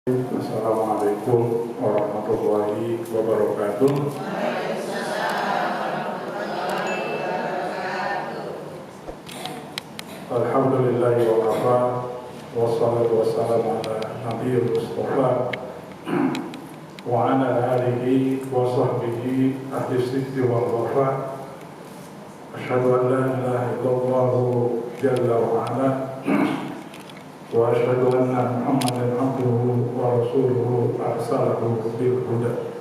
Assalamualaikum warahmatullahi wabarakatuh. Alhamdulillahi wa kafa, wassalatu wassalamu ala nabiyil mustafa wa ala alihi wa sahbihi ahli sidqi wal wafa. Asyhadu an la ilaha illallah jalla wa ala wa asyhadu anna Muhammadan abduhu wa rasuluhu arsalahu bil huda.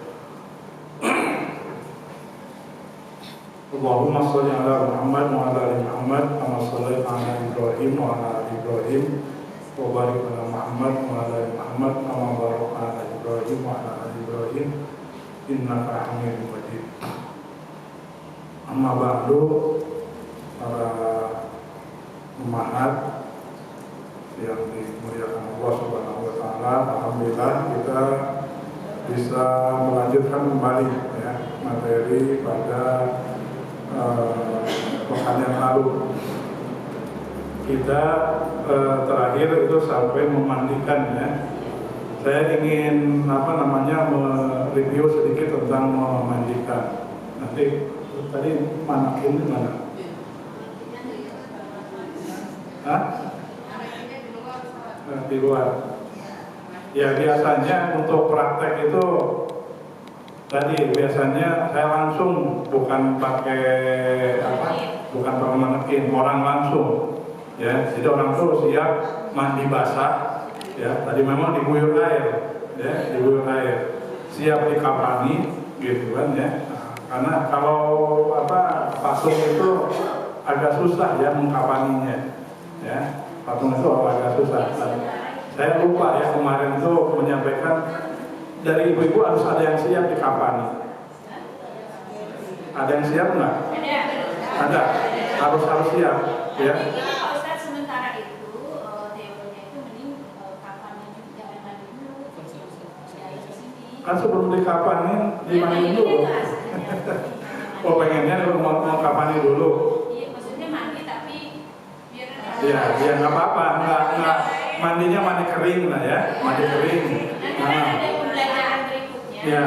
Allahumma shalli ala Muhammad wa ala ali Muhammad kama shallaita ala Ibrahim wa ala ali Ibrahim wa barik ala Muhammad wa ala ali Muhammad kama barakta ala Ibrahim wa ala ali Ibrahim innaka Hamidum Majid. Amma ba'du, para umat yang dimuliakan Allah Subhanahu wa taala, alhamdulillah kita bisa melanjutkan kembali ya materi pada pekan yang lalu. Kita terakhir itu sampai memandikan ya. Saya ingin mereview sedikit tentang memandikan. Nanti tadi mana ini mana? Hah? Di luar. Ya biasanya untuk praktek itu tadi biasanya saya langsung bukan pakai manekin, orang langsung ya. Jadi orang tuh siap mandi basah ya. Tadi memang diguyur air ya, diguyur air. Siap dikapani gitu kan ya. Karena kalau patung itu agak susah ya mengkapaninya ya. Patung itu agak susah. Saya lupa ya kemarin itu menyampaikan dari ibu-ibu harus ada yang siap dikapani. Ada yang siap nggak? Ada. Harus siap ya. Kalau Ustaz sementara itu teorinya itu mending kapannya jangan mandi dulu. Kan sebelum dikapani dimandi dulu. Oh pengennya mau kapani dulu. Iya maksudnya mandi tapi biar Ya nggak apa-apa, nggak mandinya mandi kering lah ya, mandi kering. Nanti ada pembelajaran berikutnya. Ya,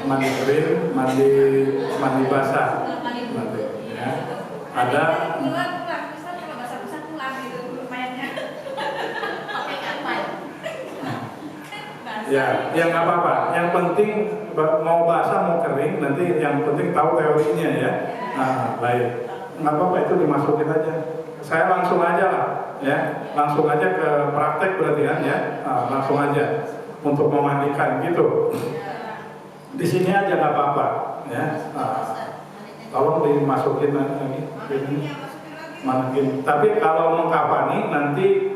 mandi kering, mandi basah. Nanti, ya. Ada. Pulang, bisa kalau basah-basah pulang gitu mainnya. Pakai kapan? Ya, nggak apa-apa. Yang penting mau basah mau kering, nanti yang penting tahu teorinya ya. Nah, baik. Nggak apa-apa itu dimasukin aja. Saya langsung aja lah, ya. Langsung aja ke praktek berarti kan ya. Nah, langsung aja untuk memandikan gitu. Di sini aja nggak apa-apa, ya. Tolong dimasukin lagi. Masukin. Tapi kalau mengkapani nanti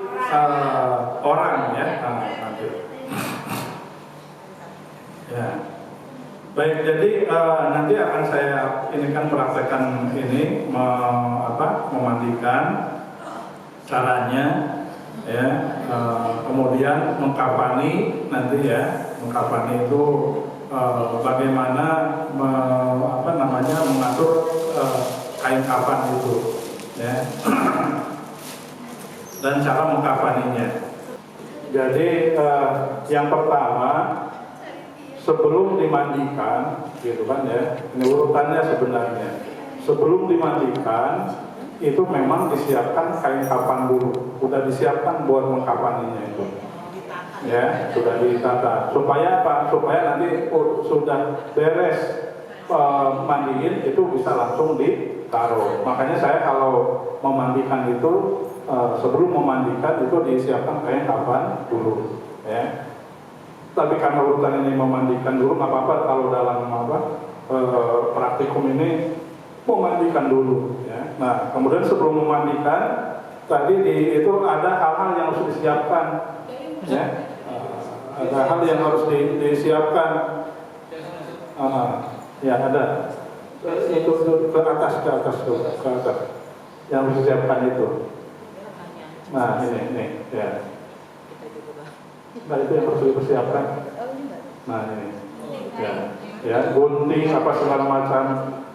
orang ya. Nanti. Ya. Baik, jadi nanti akan saya praktekkan ini memandikan caranya ya, kemudian mengkapani nanti ya. Mengkapani itu bagaimana mengatur kain kapan itu ya. Dan cara mengkapaninya. Jadi yang pertama sebelum dimandikan, gitu kan ya, ini urutannya sebenarnya. Sebelum dimandikan, itu memang disiapkan kain kapan dulu, sudah disiapkan buat mengkapaninya itu. Ya, sudah ditata. Supaya apa? Supaya nanti sudah beres mandiin itu bisa langsung ditaruh. Makanya saya kalau memandikan itu sebelum memandikan itu disiapkan kain kapan dulu, ya. Tapi karena urutan ini memandikan dulu, nggak apa-apa kalau dalam praktikum ini memandikan dulu. Ya. Nah, kemudian sebelum memandikan, tadi itu ada hal-hal yang harus disiapkan. Ya. Ada hal yang harus disiapkan. Ya ada. Itu ke atas. Yang harus disiapkan itu. Nah ini ya. Nah itu yang harus dipersiapkan. Nah ini, ya gunting apa segala macam,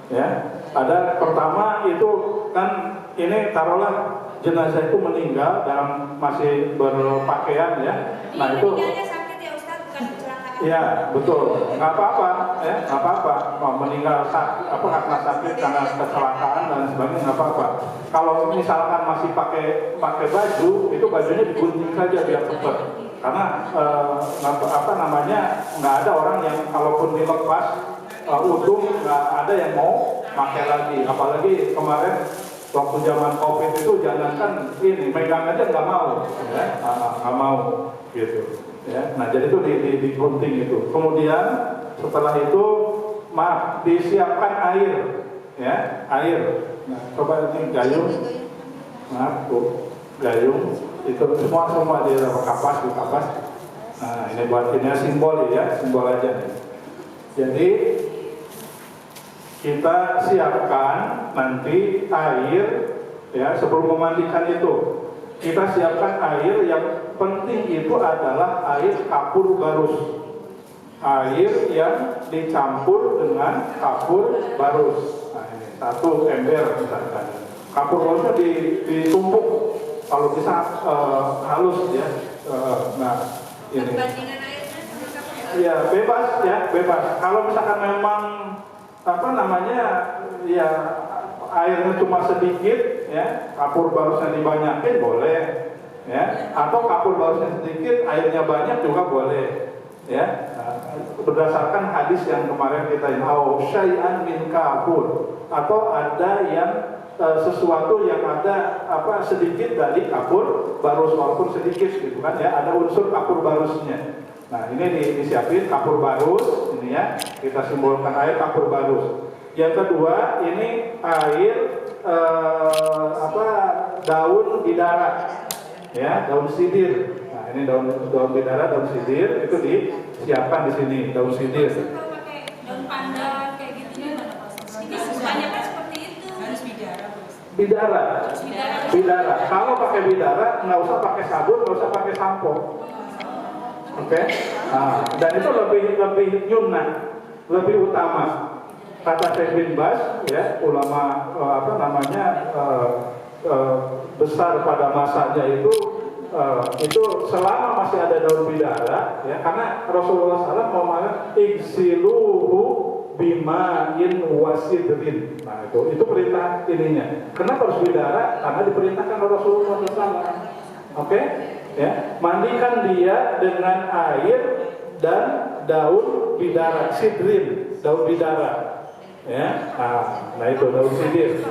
ya. Ada pertama itu kan ini taruhlah jenazah itu meninggal dalam masih berpakaian ya. Nah itu meninggalnya sakit ya Ustaz, bukan kecelakaan. ya betul, nggak apa-apa ya, nggak apa-apa mau meninggal karena sakit, karena kecelakaan dan sebagainya nggak apa-apa. Kalau misalkan masih pakai baju, itu bajunya digunting saja biar cepat. Karena nggak ada orang yang kalaupun dilepas untung nggak ada yang mau pakai lagi. Apalagi kemarin waktu zaman COVID itu jangankan ini megang aja nggak mau, ya, nggak mau gitu. Ya, nah jadi itu digunting itu. Kemudian setelah itu disiapkan air, ya air. Nah, coba ini gayung, gayung itu semua di kapas. Nah ini buat ini simbol ya, simbol aja nih. Jadi kita siapkan nanti air ya sebelum memandikan itu. Kita siapkan air, yang penting itu adalah air kapur barus. Air yang dicampur dengan kapur barus. Nah ini 1 ember misalkan. Kapur barusnya ditumpuk kalau bisa halus ya. Nah ini. Perbandingan airnya sama kapur. Ya bebas. Kalau misalkan memang ya airnya cuma sedikit ya, kapur barusnya dibanyakin boleh ya, atau kapur barusnya sedikit airnya banyak juga boleh ya. Berdasarkan hadis yang kemarin kita syai'an min kapur, atau ada yang sesuatu yang ada sedikit dari kapur barus, walaupun sedikit gitu kan ya, ada unsur kapur barusnya. Nah ini disiapin kapur barus ini ya, kita simbolkan air kapur barus. Yang kedua ini air daun bidara ya, daun sidir. Nah ini daun bidara, daun sidir itu disiapkan di sini, daun sidir. Kalau pakai daun pandan kayak gitu gimana Pak? Ini kebanyakan seperti itu. Harus Bidara. Kalau pakai bidara nggak usah pakai sabun, nggak usah pakai sampo. Oke? Nah, dan itu lebih nyunnah, lebih utama. Kata Syekh bin Baz, ya ulama besar pada masanya itu selama masih ada daun bidara, ya karena Rasulullah SAW mengatakan igsiluhu bima'in wasidrin. Nah itu perintah ininya. Kenapa harus bidara? Karena diperintahkan oleh Rasulullah SAW. Oke? Ya, mandikan dia dengan air dan daun bidara, sidrin, daun bidara. Ya, nah itu daun sidir.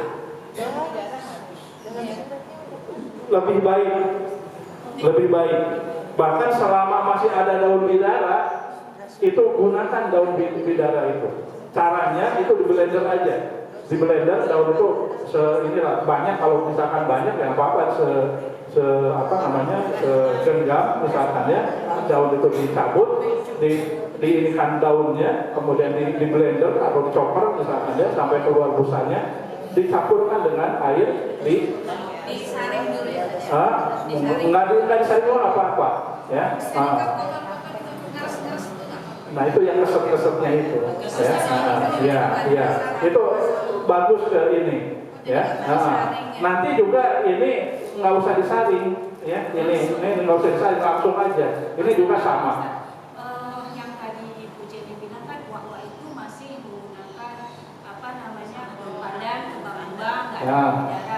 Lebih baik. Bahkan selama masih ada daun bidara, itu gunakan daun bidara itu. Caranya itu di blender aja. Di blender daun itu banyak, kalau misalkan banyak ya apa-apa segenggam misalkan ya, daun itu dicabut, diinikan daunnya, kemudian di blender atau dicoper misalkan ya sampai keluar busanya, dicampurkan dengan air disaring dulu ya. Nggak disaring dulu apa-apa ya. Nah itu yang keset-kesetnya itu ya, itu bagus ke ini ya. Nanti juga ini nggak usah disaring ya, ini nggak usah disaring, langsung aja. Ini juga sama. Yang tadi Bu Jenny bilang kan wak-wak itu masih menggunakan daun pandan, kembang nggak ada bidara.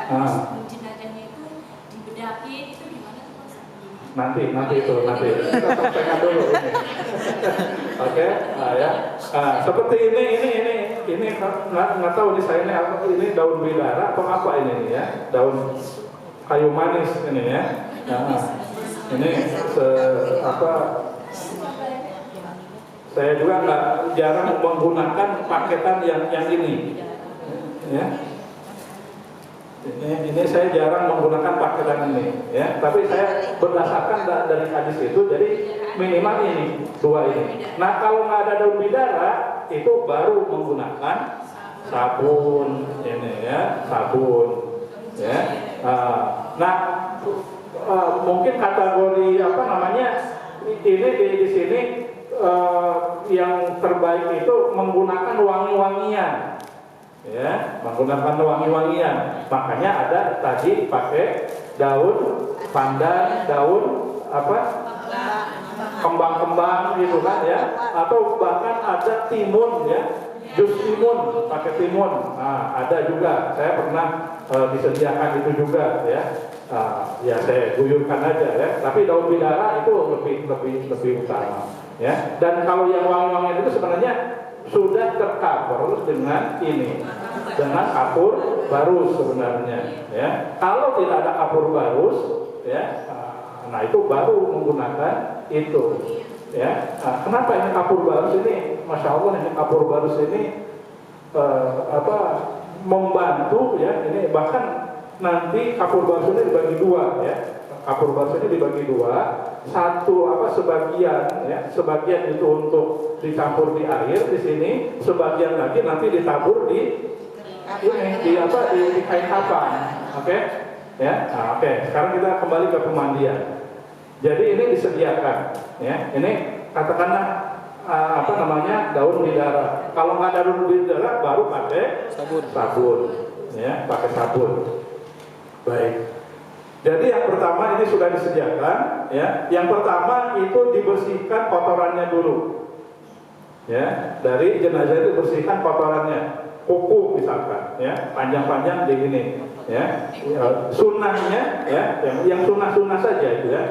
Terus jenazahnya itu dibedaki, itu gimana tuh Pak? Nanti kita sampaikan dulu ini. Oke, ya. Seperti ini nggak tahu nih saya ini daun bidara atau apa ini ya, daun kayu manis ini ya. Ini saya juga jarang menggunakan paketan yang ini ya. Ini saya jarang menggunakan paketan ini ya, tapi saya berdasarkan dari hadis itu, jadi minimal ini dua ini. Nah kalau nggak ada daun bidara itu baru menggunakan sabun ini ya, sabun ya. Nah mungkin kategori ini di sini yang terbaik itu menggunakan wangi-wangian ya, menggunakan wangi-wangian. Makanya ada tadi pakai daun pandan, daun apa? Kembang-kembang gitu kan ya, atau bahkan ada timun ya, jus timun, pakai timun. Nah, ada juga, saya pernah disediakan itu juga ya. Ya saya guyurkan aja ya. Tapi daun bidara itu lebih utama ya. Dan kalau yang wangi-wangian itu sebenarnya sudah tercover dengan ini, dengan kapur barus sebenarnya ya. Kalau tidak ada kapur barus ya, nah itu baru menggunakan itu ya. Nah, kenapa ini kapur barus ini, masya Allah, ini kapur barus ini membantu ya. Ini bahkan nanti kapur barus ini dibagi dua ya. Kapur barus ini dibagi dua, satu sebagian ya, sebagian itu untuk dicampur di air di sini, sebagian lagi nanti ditabur di kain kapan. Oke ya. Nah, oke, sekarang kita kembali ke pemandian. Jadi ini disediakan ya. Ini katakanlah daun bidara. Kalau nggak ada daun bidara baru pakai sabun ya, pakai sabun. Baik. Jadi yang pertama ini sudah disediakan ya. Yang pertama itu dibersihkan kotorannya dulu. Ya, dari jenazah itu bersihkan kotorannya. Kuku misalkan ya, panjang-panjang di ini ya. Sunnahnya ya, yang sunnah-sunnah saja itu ya.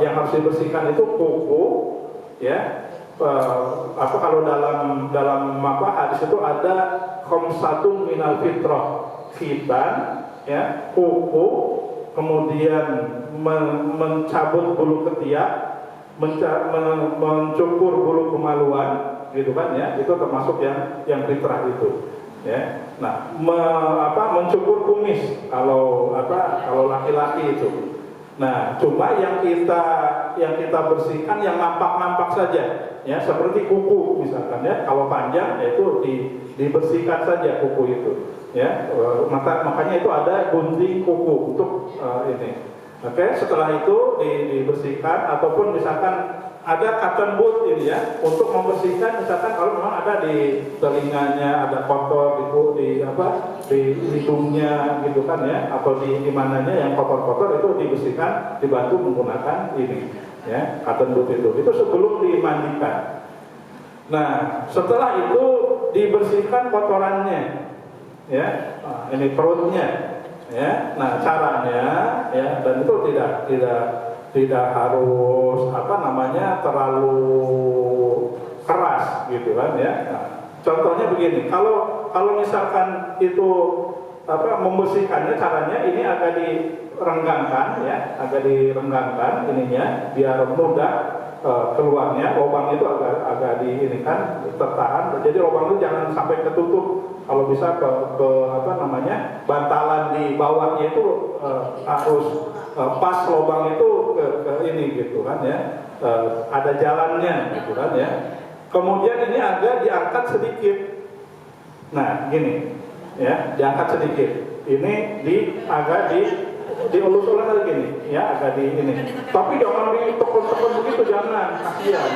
Yang harus dibersihkan itu kuku ya. Kalau dalam hadis itu ada khamsatun minal fitrah, khitan ya, kuku, kemudian mencabut bulu ketiak, mencukur bulu kemaluan, gitu kan ya, itu termasuk yang fitrah itu ya. Nah, mencukur kumis kalau laki-laki itu. Nah, cuma yang kita bersihkan yang nampak-nampak saja ya, seperti kuku misalkan ya. Kalau panjang yaitu dibersihkan saja kuku itu ya. Makanya itu ada gunting kuku untuk ini. Oke, setelah itu dibersihkan, ataupun misalkan ada cotton bud ini ya, untuk membersihkan misalkan kalau memang ada di telinganya ada kotor di hidungnya gitu kan ya, atau di mananya yang kotor-kotor itu dibersihkan, dibantu menggunakan ini ya, cotton bud itu sebelum dimandikan. Nah, setelah itu dibersihkan kotorannya ya. Nah, ini perutnya ya. Nah, caranya ya, dan itu tidak harus terlalu keras gitu kan ya. Nah, contohnya begini, kalau misalkan itu membersihkannya, caranya ini agak direnggangkan ya, ininya biar mudah keluarnya. Lubang itu agak diinikan, tertahan. Jadi lubang itu jangan sampai ketutup. Kalau bisa ke bantalan di bawahnya itu harus pas lubang itu ke ini gitu kan ya. Ada jalannya gitu kan ya. Kemudian ini agak diangkat sedikit. Nah, gini ya, diangkat sedikit. Ini agak diulus-ulus lagi gini ya, agak di ini. Tapi jangan ditekun-tekun begitu, jangan, kasihan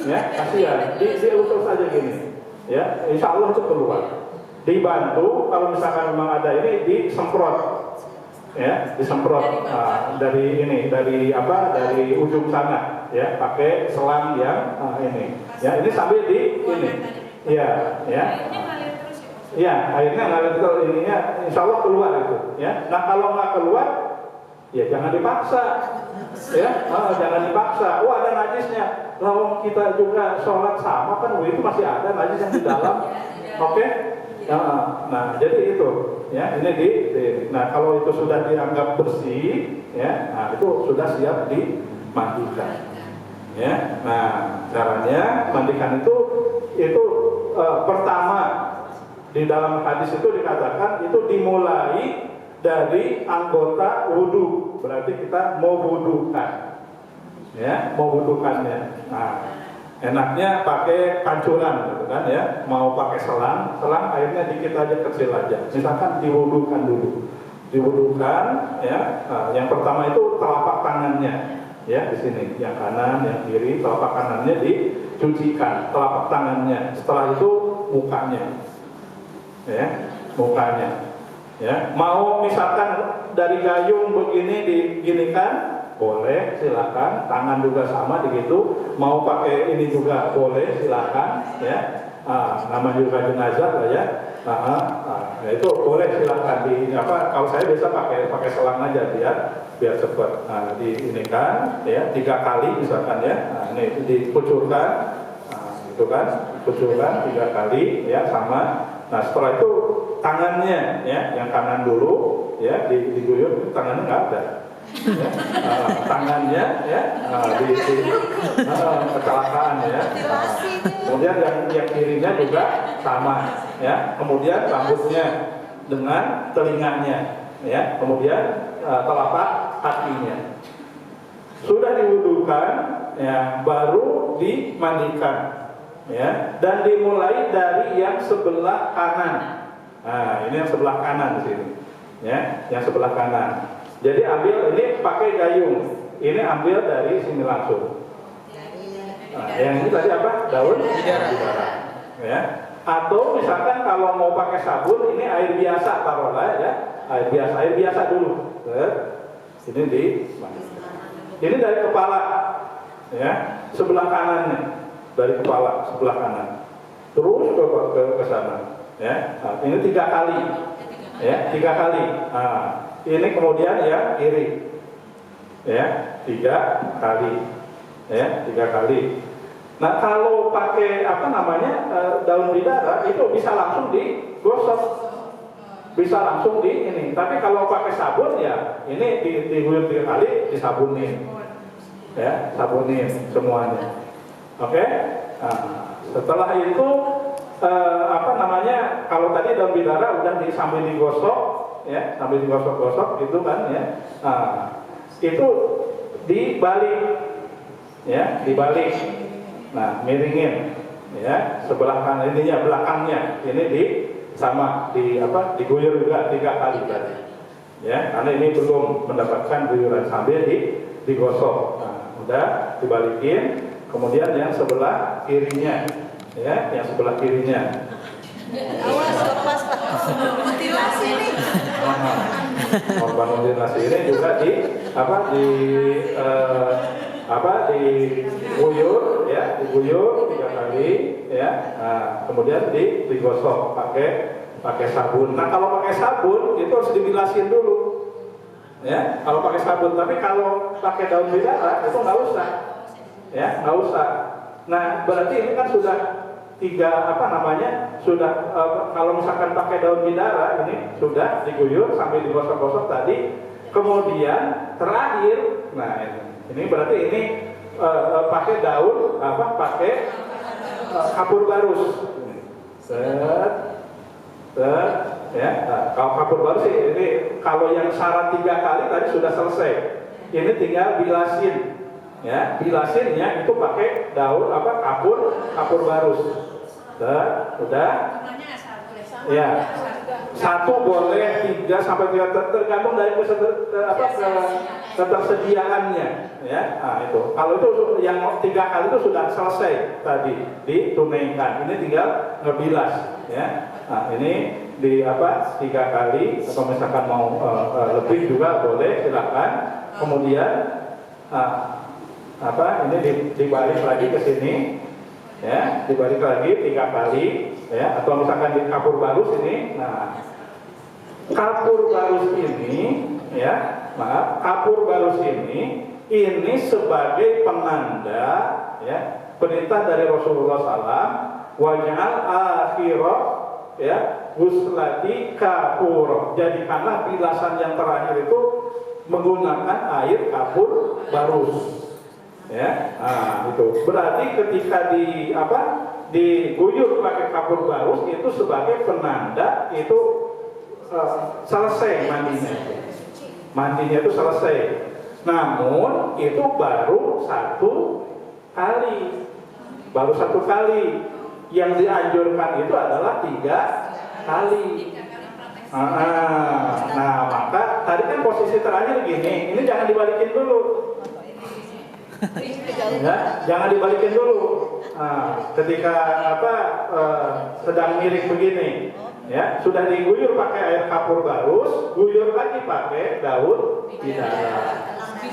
ya, kasihan. Diulus-ulus aja gini ya, insya Allah itu keluar. Dibantu kalau misalkan memang ada ini, disemprot ya, disemprot dari ujung sana ya, pakai selang yang ini ya. Ini sambil di ini ya. Iya, akhirnya ngalir terus, ininya insya Allah keluar itu ya. Nah, kalau nggak keluar ya jangan dipaksa ya. Jangan dipaksa. Ada najisnya, kalau kita juga sholat sama kan, itu masih ada najis yang di dalam. Oke. Nah, jadi itu ya, ini nah, kalau itu sudah dianggap bersih ya, nah itu sudah siap dimandikan ya. Nah, caranya mandikan itu pertama di dalam hadis itu dikatakan itu dimulai dari anggota wudhu, berarti kita mau wudhukan ya, mau wudhukannya. Nah, enaknya pakai pancuran gitu kan ya. Mau pakai selang airnya dikit aja, kecil aja. Misalkan diwudukan dulu. Diwudukan ya. Nah, yang pertama itu telapak tangannya ya, di sini. Yang kanan, yang kiri, telapak kanannya dicucikan, telapak tangannya. Setelah itu mukanya. ya, mukanya. Ya, mau misalkan dari gayung begini diginikan, boleh, silakan. Tangan juga sama begitu. Mau pakai ini juga boleh, silakan. Ya, nama juga jenazah lah ya. Itu boleh silakan di apa? Kalau saya biasa pakai selang aja biar cepat. Diinikan, ya 3 kali misalkan ya. Ini dikucurkan, itu kan, kucurkan 3 kali, ya sama. Nah setelah itu tangannya, ya yang kanan dulu, ya diguyur, tangannya nggak ada. Ya, tangannya, ya kecelakaan ya. Kemudian yang kirinya juga sama, ya. Kemudian rambutnya dengan telinganya, ya. Kemudian telapak kakinya. Sudah diwudukan, ya, baru dimandikan. Ya, dan dimulai dari yang sebelah kanan. Nah, ini yang sebelah kanan di sini. Ya, yang sebelah kanan. Jadi ambil ini pakai gayung. Ini ambil dari sini langsung. Nah, yang ini tadi apa? Daun bidara. Ya. Atau misalkan kalau mau pakai sabun, ini air biasa taruhlah ya. Air biasa dulu. Ini dari kepala. Ya, sebelah kanannya. Dari kepala sebelah kanan terus ke sana, ya. Nah, ini 3 kali, ya 3 kali. Nah, ini kemudian yang kiri, ya 3 kali, ya 3 kali. Nah kalau pakai apa namanya daun bidara itu bisa langsung digosok, bisa langsung di ini. Tapi kalau pakai sabun ya ini diguyur 3 kali, disabunin, ya sabunin semuanya. Oke, nah, setelah itu apa namanya? Kalau tadi daun bidara udah sambil digosok, ya, sambil digosok-gosok gitu kan, ya. Nah, itu dibalik, ya, dibalik. Nah, miringin, ya, sebelah kanan ininya, belakangnya, ini diguyur juga 3 kali tadi, ya, karena ini belum mendapatkan guyuran sambil digosok. Nah, udah dibalikin. Kemudian yang sebelah kirinya, ya, yang sebelah kirinya. Awas lepas mutilasi ini. Korban mutilasi ini juga diguyur, ya, diguyur 3 kali, ya. Nah, kemudian digosok pakai sabun. Nah kalau pakai sabun itu harus dibilasin dulu, ya. Kalau pakai sabun, tapi kalau pakai daun bidara itu nggak usah. Ya, nggak usah. Nah, berarti ini kan sudah 3 sudah kalau misalkan pakai daun bidara ini sudah diguyur sambil digosok-gosok tadi. Kemudian terakhir, nah ini berarti ini pakai daun pakai kapur barus. Ya. Nah, kalau kapur barus ini kalau yang syarat 3 kali tadi sudah selesai. Ini tinggal bilasin. Ya, bilasinnya itu pakai daun kapur barus. Udah. Ya. 1 boleh 3 sampai 3 tergantung dari ketersediaannya, ya. Nah, itu. Kalau itu yang 3 kali itu sudah selesai tadi ditunaikan. Ini tinggal ngebilas, ya. Nah, ini 3 kali atau misalkan mau lebih juga boleh, silakan. Kemudian ini dibalik lagi ke sini, ya, dibalik lagi 3 kali, ya, atau misalkan di kapur barus ini. Nah, kapur barus ini, ya, kapur barus ini sebagai penanda, ya, perintah dari Rasulullah SAW, waj'al akhirah, ya, guslati kapur. Jadikanlah bilasan yang terakhir itu menggunakan air kapur barus. Ya, nah, itu berarti ketika diguyur pakai kapur barus itu sebagai penanda itu selesai mandinya itu selesai. Namun itu baru 1 kali, yang dianjurkan itu adalah 3 kali. Nah, maka tadi kan posisi terakhir gini, ini jangan dibalikin dulu. Ya, jangan dibalikin dulu. Nah, ketika sedang miring begini, Ya, sudah diguyur pakai air kapur barus, guyur lagi pakai daun bidara.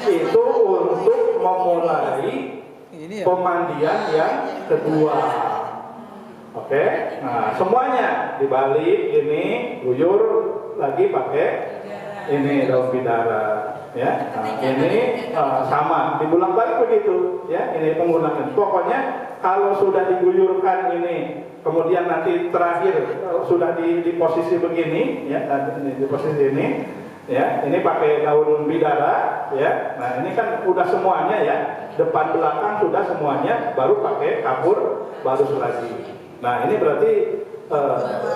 Itu untuk memulai pemandian yang kedua. Oke, nah semuanya dibalik ini, guyur lagi pakai ini daun bidara. Ya, nah, ini sama dibolak-balik begitu. Ya, ini penggunaan. Pokoknya kalau sudah diguyurkan ini, kemudian nanti terakhir sudah di posisi begini, ya, di posisi ini. Ya, ini pakai daun bidara, ya. Nah, ini kan udah semuanya ya, depan belakang sudah semuanya, baru pakai kapur barus lagi. Nah, ini berarti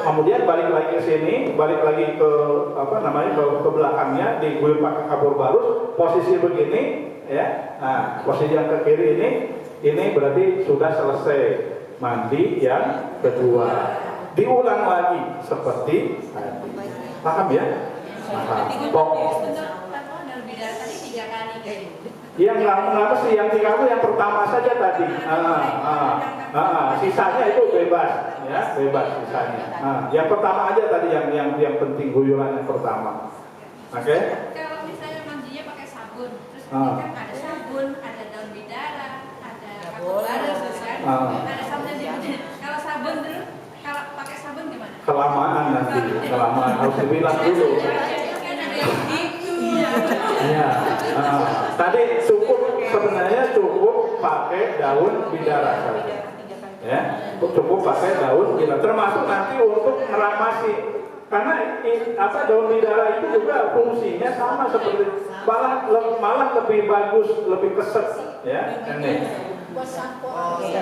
kemudian balik lagi ke sini, balik lagi ke apa namanya ke belakangnya, diguyur pakai kapur barus, posisi begini, ya. Nah, posisi yang ke kiri ini berarti sudah selesai mandi yang kedua. Diulang lagi seperti tadi. Paham ya? Yang kenapa sih yang 3 itu yang pertama saja tadi. Sisanya itu bebas, ya bebas sisanya. Yang pertama aja tadi yang penting guyuran yang pertama. Oke? Kalau misalnya mandinya pakai sabun, terus kan ada sabun, ada daun bidara, ada kapur barus, kan? Ada sabun di kalau sabun terus kalau pakai sabun gimana? Kelamaan nanti, kelamaan harus dibilang dulu. Ya, tadi sebenarnya cukup pakai daun bidara saja. Ya, cukup pakai daun bidara. Termasuk nanti untuk meramasi, karena daun bidara itu juga fungsinya sama seperti malah lebih bagus, lebih keset. Ya, ini.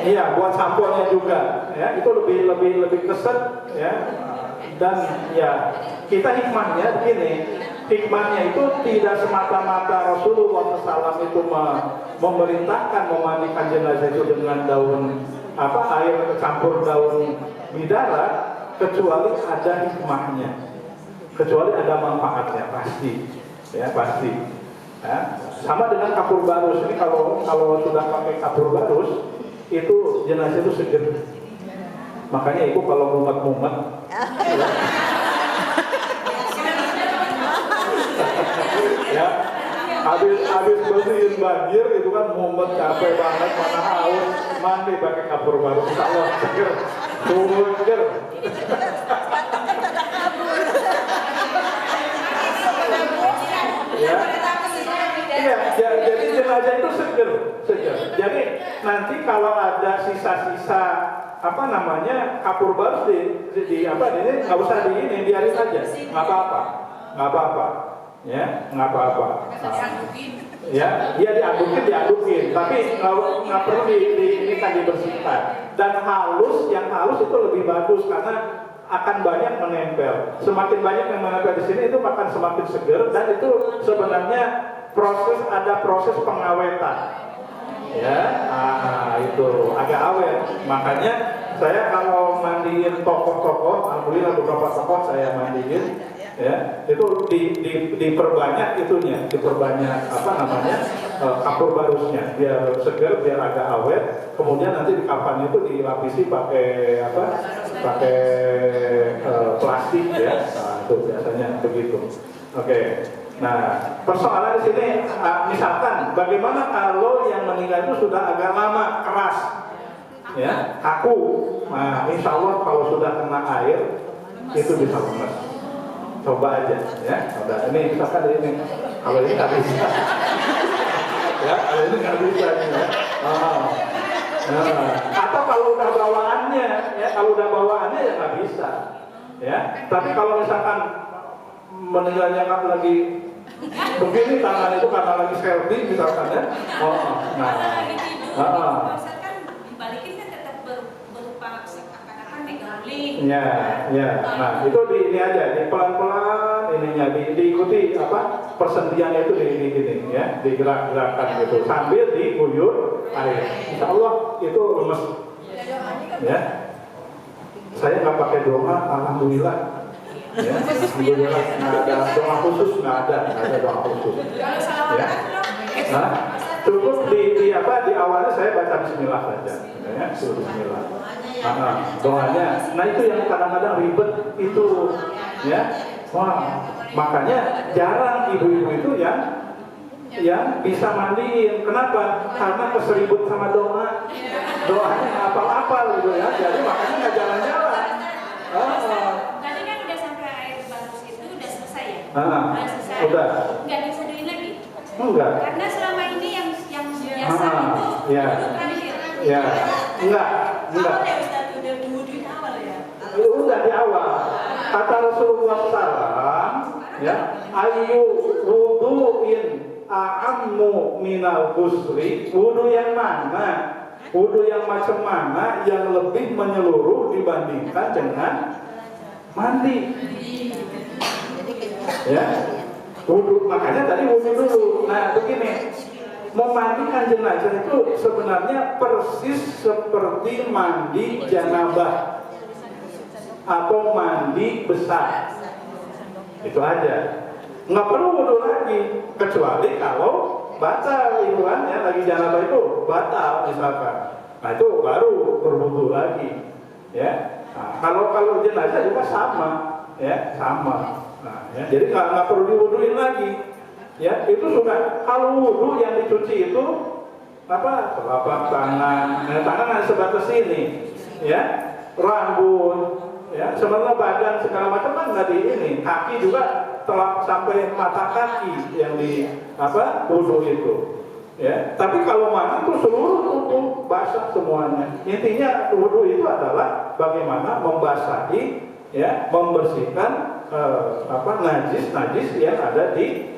Iya, buat samponya juga. Ya, itu lebih keset. Ya, dan ya kita hikmahnya begini. Hikmahnya itu tidak semata-mata Rasulullah SAW itu memerintahkan memandikan jenazah itu dengan air campur daun bidara, kecuali ada hikmahnya, kecuali ada manfaatnya pasti, ya pasti. Ya. Sama dengan kapur barus ini kalau sudah pakai kapur barus itu jenazah itu seger. Makanya ibu kalau mumet-mumet. Ya, habis bersihin banjir itu kan mumet capek banget, mana haus, mandi pakai kapur baru, insya Allah seger, seger. Ya, iya, jadi jenazah itu seger. Jadi nanti kalau ada sisa-sisa kapur baru nggak usah biarin aja, nggak apa-apa. Ya, nggak apa-apa. Ya, dia diadukin, tapi nggak perlu dibersihkan. Dan yang halus itu lebih bagus karena akan banyak menempel. Semakin banyak yang menempel di sini itu akan semakin segar dan itu sebenarnya ada proses pengawetan. Ya, itu agak awet. Makanya saya kalau mandiin tokoh-tokoh, alhamdulillah beberapa tokoh saya mandiin. Ya, itu diperbanyak diperbanyak kapur barusnya biar segar, biar agak awet. Kemudian nanti di kapan itu dilapisi pakai plastik ya. Nah, itu biasanya begitu. Oke. Nah, persoalan di sini misalkan bagaimana kalau yang meninggal itu sudah agak lama, keras, ya, kaku. Nah, insya Allah kalau sudah kena air itu bisa lemes. Coba aja, ya. Udah, ini misalkan ini, kalau ini nggak bisa, ya. Kalau ini nggak bisa, ya. Atau kalau udah bawaannya, ya. Kalau udah bawaannya ya nggak bisa, ya. Tapi kalau misalkan meninggalnya kan lagi begini tangan itu karena lagi selfie misalkan, ya. Dibalikin kan tetap berupa seakan-akan megaling. Ya. Nah, itu ini aja, pelan-pelan ininya diikuti persendiannya itu di ya, digerak-gerakkan gitu sambil diguyur air. Insya Allah itu lemes. Ya. Saya nggak pakai doa, alhamdulillah. Ya, alhamdulillah nggak ada doa khusus, nggak ada doa khusus. Kalau salawatan, ya. Cukup di awalnya saya baca Bismillah saja, ya, suruh Bismillah. Doanya. Nah itu yang kadang-kadang ribet itu, ya. Wah, makanya jarang ibu-ibu itu yang bisa mandiin. Kenapa? Karena keseribut sama doa. Doanya nggak apa-apa gitu ya. Jadi makanya nggak jalan-jalan. Tadi kan udah sampai air bagus itu udah selesai ya? Udah selesai. Udah. Nggak diseduhin lagi? Enggak. Karena selama ini yang biasa itu ya. terakhir. Ya. Enggak. Awal ya Ustaz, udah diwuduin awal ya? Udah di awal. Kata Rasulullah SAW, ya, ayu wudu'in a'ammu minal ghusli. Wudu yang mana? Wudu yang macam mana yang lebih menyeluruh dibandingkan dengan mandi? Ya, wudu. Makanya tadi wudu dulu. Nah, begini, memandikan jenazah itu sebenarnya persis seperti mandi janabah atau mandi besar. Itu aja. Nggak perlu wudu lagi, kecuali kalau batal itu kan ya, lagi janabah itu batal misalkan. Nah itu baru berwudu lagi, ya. Nah, kalau jenazah juga sama, ya sama. Nah, ya, jadi nggak perlu diwuduin lagi, ya. Itu sudah. Kalau wudu yang dicuci itu apa? Telapak tangan, tangan sebatas ini, ya. Rambut, ya. Sebenarnya badan segala macam kan nggak di ini. Kaki juga telah sampai mata kaki yang di wudu itu, ya. Tapi kalau mandi itu seluruh tubuh basah semuanya. Intinya wudu itu adalah bagaimana membasahi, ya, membersihkan najis yang ada di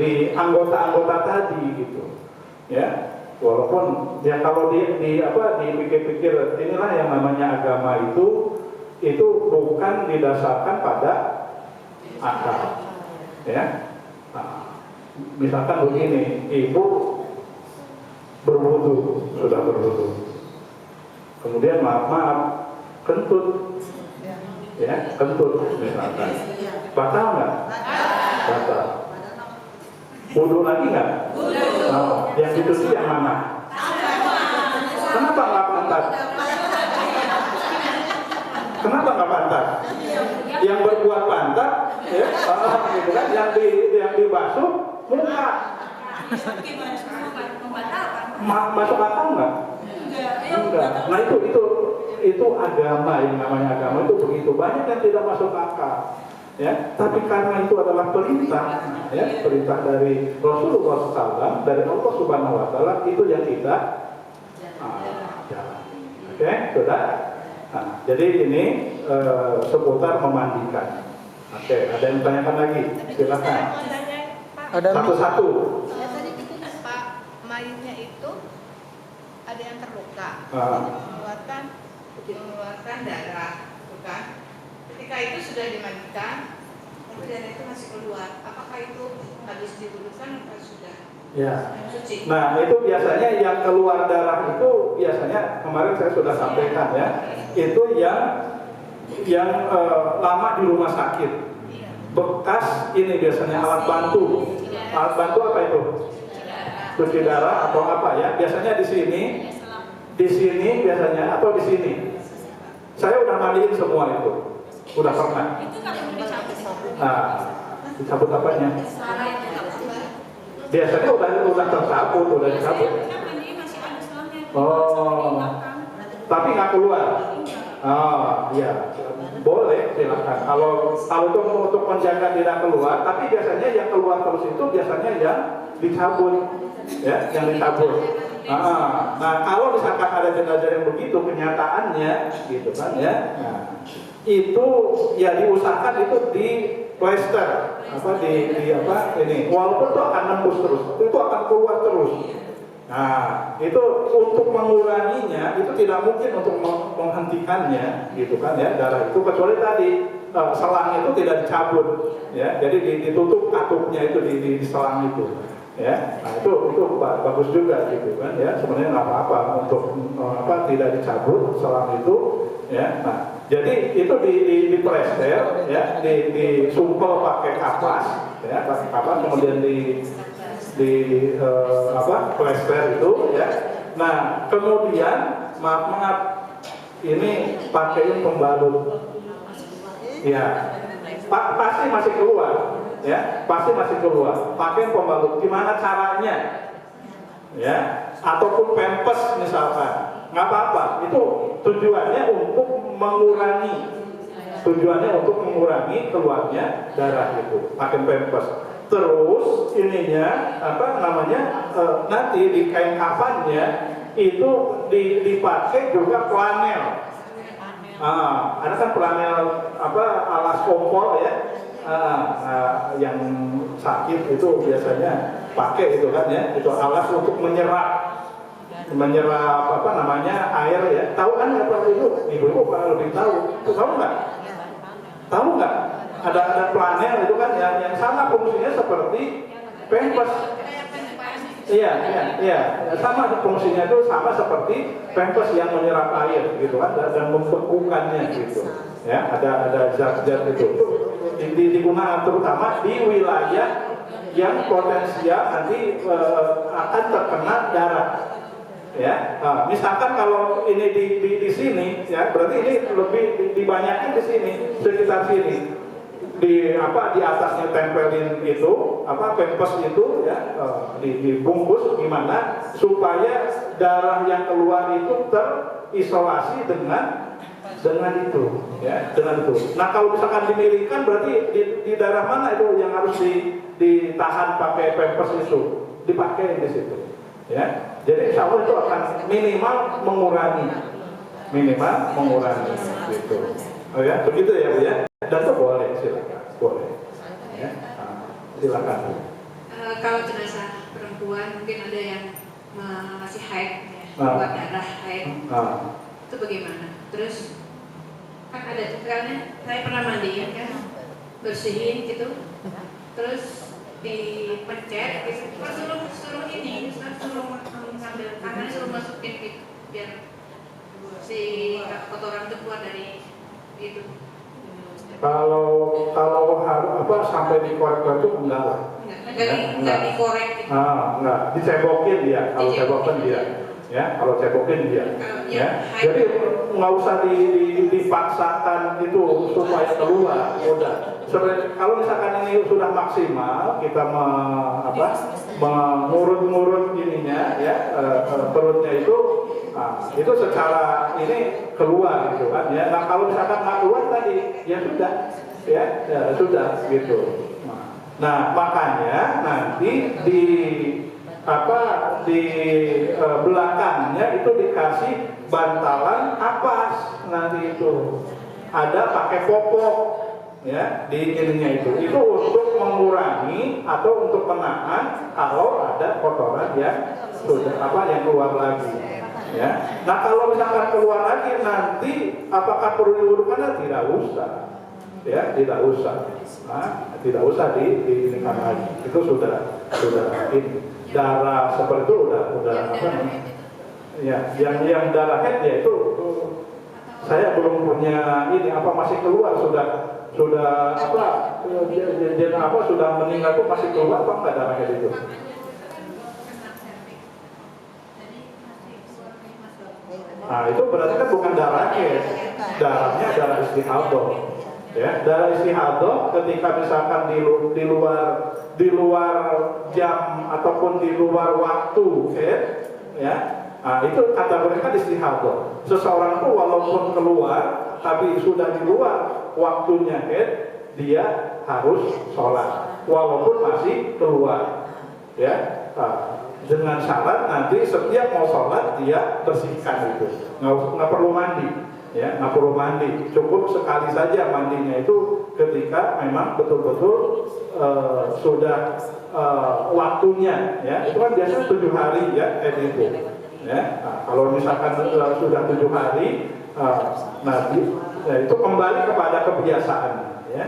di anggota-anggota tadi gitu, ya. Walaupun ya kalau dipikir-pikir, inilah yang namanya agama itu bukan didasarkan pada akal, ya. Nah, misalkan begini, ibu sudah berwudu, kemudian maaf kentut, ya, kentut misalkan, batal nggak? Batal. Wudu lagi nggak? Nah, yang dicuci yang mana? Kenapa nggak pantat? Kenapa nggak pantat? Yang berbuat pantat, ya, gitu kan? Yang dibasuh muka. Masuk akal nggak? Enggak. Nah itu agama, yang namanya agama itu begitu banyak yang tidak masuk akal, ya. Tapi karena itu adalah perintah, ya, perintah dari Rasulullah SAW, dari Allah Subhanahu Wa Taala, itu yang kita jalan. Oke, sudah. Nah, jadi ini seputar memandikan. Oke, ada yang tanyakan lagi? Silakan. Satu-satu. Ya tadi Pak, mayitnya itu ada yang terluka, mengeluarkan darah, bukan? Ketika itu sudah dimandikan, tapi darah itu masih keluar. Apakah itu harus diwudukan atau sudah? Ya. Nah itu biasanya yang keluar darah itu biasanya kemarin saya sudah sampaikan, ya. Itu yang lama di rumah sakit, bekas ini biasanya alat bantu. Alat bantu apa itu? Cuci darah atau apa, ya? Biasanya di sini biasanya atau di sini. Saya udah mandiin semua itu, udah pernah. Nah, dicabut apanya? Biasanya udah tercabut, udah dicabut. Oh, tapi nggak keluar. Oh, iya, boleh silakan. Kalau itu untuk menjaga tidak keluar, tapi biasanya yang keluar terus itu biasanya yang dicabut, ya, yang dicabut. Nah, kalau misalkan ada jenazah yang begitu kenyataannya, gitu kan, ya, nah, itu ya diusahakan itu di plester, ini, walaupun itu akan nembus terus, itu akan keluar terus. Nah, itu untuk menguranginya, itu tidak mungkin untuk menghentikannya, gitu kan, ya, darah itu, kecuali tadi selang itu tidak dicabut, ya, jadi ditutup katupnya itu di selang itu, ya. Nah, itu bagus juga, gitu kan, ya, sebenarnya nggak apa-apa untuk tidak dicabut selang itu, ya. Nah, jadi itu di plester, ya, disumpel pakai kapas, ya, pakai kapas, kemudian plester itu ya. Nah kemudian maaf ini pakaiin pembalut ya, pasti masih keluar ya, pasti masih keluar. Pakaiin pembalut, gimana caranya ya, ataupun pempes misalkan, nggak apa-apa, itu tujuannya untuk mengurangi keluarnya darah itu, pakai pempes. Terus ininya nanti di kain kafannya itu dipakai juga flanel. Ada kan flanel alas kompor ya, yang sakit itu biasanya pakai itu kan ya, itu alas untuk menyerap air ya. Tahu kan apa itu? Ibu-ibu lebih tahu. Tahu nggak? Ada flanel itu kan yang sama fungsinya seperti pempes. Iya, sama fungsinya itu sama seperti pempes yang menyerap air gitu kan, dan membekukannya gitu. Ya, ada zat-zat itu digunakan terutama di wilayah yang potensial nanti akan terkena darah. Ya, misalkan kalau ini di sini, ya berarti ini lebih dibanyakin di sini, sekitar sini. Di atasnya tempelin itu pempes itu ya, dibungkus gimana supaya darah yang keluar itu terisolasi dengan itu ya, dengan itu. Nah kalau misalkan dimiringkan berarti di darah mana itu yang harus ditahan pakai pempes itu, dipakai di situ ya. Jadi insya Allah itu akan minimal mengurangi gitu. Oh ya, begitu ya Bu ya. Dan itu boleh, silakan, boleh. Ya, silakan. Kalau jenazah perempuan mungkin ada yang masih haid, ya, keluar darah haid, itu bagaimana? Terus kan ada kan saya pernah mandiin kan, bersihin gitu, terus dipencet, suruh ini, suruh sambil tangannya suruh masukin gitu, biar si kotoran itu keluar dari itu. Kalau harus sampai dikorek itu enggak lah. Enggak dikorek gitu. Enggak, dicebokin dia. Kalau cebokin dia, ya. Kalau cebokin dia, ya. Jadi nggak usah dipaksakan itu supaya keluar. Udah. Kalau misalkan ini sudah maksimal, kita mengurut-ngurut ininya, ya, perutnya itu secara ini keluar gitu kan ya. Nah kalau misalkan nggak keluar tadi ya sudah gitu. Nah makanya nanti di belakangnya itu dikasih bantalan kapas, nanti itu ada pakai popok ya di ininya itu untuk mengurangi atau untuk menahan kalau ada kotoran yang yang keluar lagi. Ya. Nah kalau misalkan keluar lagi nanti apakah perlu diwudukan? Tidak usah, ya tidak usah, tidak usah diinikan lagi. Itu sudah ini darah seperti itu udah ya yang darah head ya itu saya belum punya ini masih keluar sudah meninggal tuh masih keluar apa enggak darah head itu? Nah itu berarti kan bukan darah head, darahnya darah istihadah. Ya, darah istihadah ketika misalkan di luar jam ataupun di luar waktu head, ya, itu kategorikan istihadah. Seseorang itu walaupun keluar tapi sudah di luar waktunya head, dia harus sholat walaupun masih keluar, ya. Dengan syarat nanti setiap mau sholat dia bersihkan itu, nggak perlu mandi, ya nggak perlu mandi, cukup sekali saja mandinya itu ketika memang betul-betul sudah waktunya, ya itu kan biasanya 7 hari ya itu, ya kalau misalkan sudah 7 hari nanti ya, itu kembali kepada kebiasaan, ya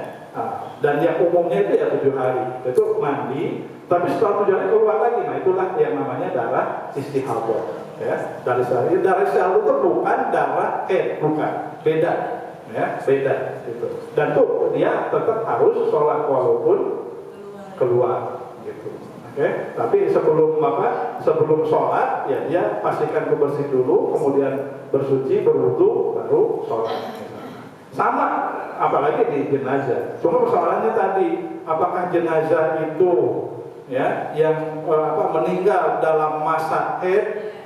dan yang umumnya itu ya 7 hari itu mandi. Tapi setelah 7 hari keluar lagi, nah itulah yang namanya darah istihadah. Ya, darah istihadah itu bukan darah bukan, beda, ya beda itu. Dan tuh dia tetap harus sholat walaupun keluar, gitu. Nah, Oke, tapi sebelum sholat ya dia pastikan bersih dulu, kemudian bersuci, berwudu, baru sholat. Sama, apalagi di jenazah. Cuma persoalannya tadi, apakah jenazah itu ya yang meninggal dalam masa haid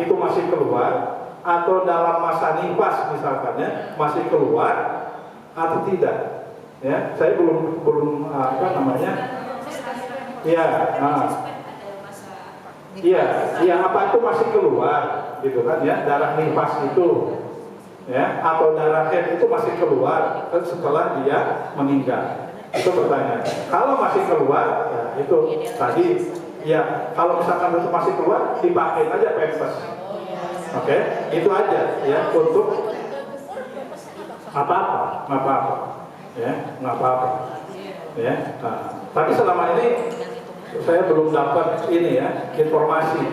itu masih keluar, atau dalam masa nifas misalkan ya masih keluar atau tidak? Ya, saya belum Iya, apa itu masih keluar gitu kan ya, darah nifas itu ya, atau darah haid itu masih keluar setelah dia meninggal. Itu pertanyaan. Kalau masih keluar, ya itu tadi ya, kalau misalkan itu masih keluar, dipakai aja pampers. Oke, itu aja ya untuk apa-apa. Ya, nggak apa-apa. Ya. Tapi selama ini saya belum dapat ini ya, informasi.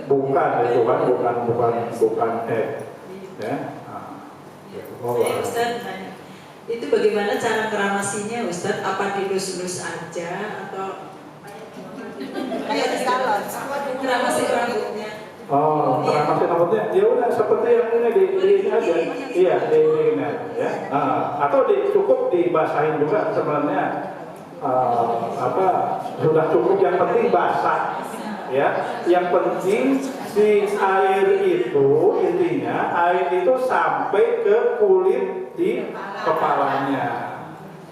Bukan itu kan, bukan ya. Ustaz, itu bagaimana cara keramasinya Ustaz? Apa dilus-lus aja atau kayak di salon? Keramasi rambutnya. Keramasi rambutnya, ya udah seperti yang ini di ini aja. Iya, di ini ya. Atau cukup dibasahin juga sebenarnya. Sudah cukup, yang penting basah. Ya, yang penting si air itu, intinya air itu sampai ke kulit di kepalanya.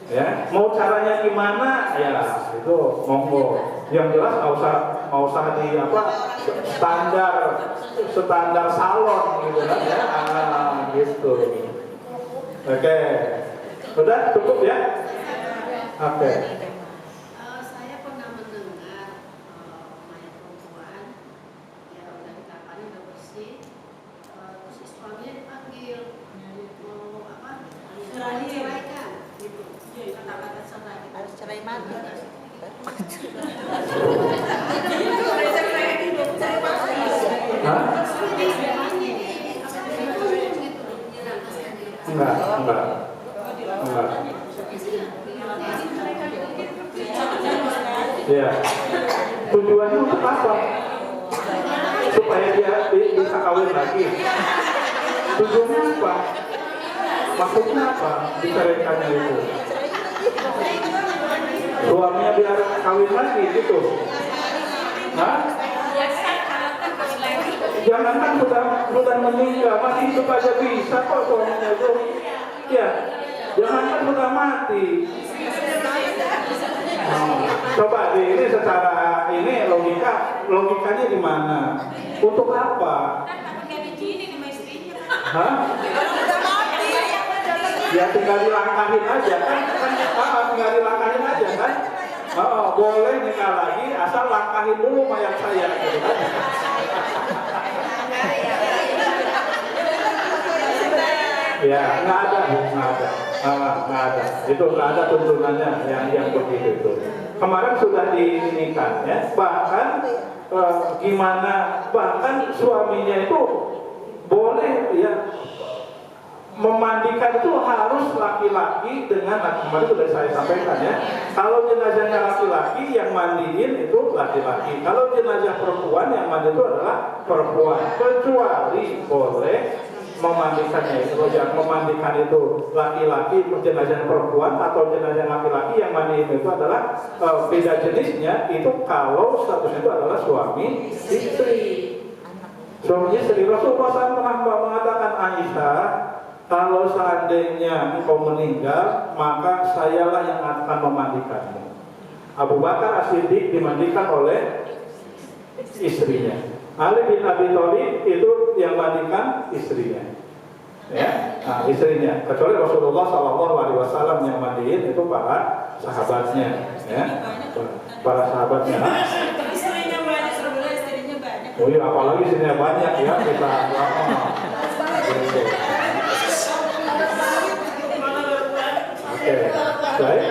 Ya, mau caranya gimana? Ya, itu monggo. Yang jelas nggak usah di standar salon gitu kan ya. Gitu. Oke. Udah cukup ya? Oke. Enggak. Ya. Tujuannya untuk apa? Supaya dia bisa kawin lagi. Tujuannya apa? Maksudnya apa? Diceraikannya itu. Suaminya biar kawin lagi gitu. Jangankan sudah meninggal, masih hidup aja bisa kok suaminya itu. Ya, jangankan sudah mati. Coba ini secara ini logikanya gimana? Untuk apa? Ya tinggal dilangkahin aja kan? Tinggal dilangkahin aja kan? Boleh nikah lagi asal langkahin dulu mayat saya gitu kan? Ya, nggak ada. Itu nggak ada tuntunannya yang begitu itu. Kemarin sudah dinikah ya, bahkan bahkan suaminya itu boleh ya memandikan itu harus laki-laki dengan kemarin sudah saya sampaikan ya. Kalau jenazahnya laki-laki yang mandiin itu laki-laki. Kalau jenazah perempuan yang mandi itu adalah perempuan. Kecuali boleh memandikannya itu, yang memandikan itu laki-laki jenazah perempuan atau jenazah laki-laki, yang mandi itu adalah beda jenisnya. Itu kalau statusnya itu adalah suami istri. Suami istri. Rasulullah SAW pernah mengatakan, Aisyah, kalau seandainya engkau meninggal, maka sayalah yang akan memandikanmu. Abu Bakar As-Siddiq dimandikan oleh istrinya. Ali bin Abi Thalib itu yang mandikan istrinya, ya, istrinya. Kecuali Rasulullah SAW yang mandiin itu para sahabatnya, ya, para sahabatnya. Istrinya banyak, sebenarnya istrinya banyak. Oh iya, apalagi istrinya banyak ya kita. Oke, baik.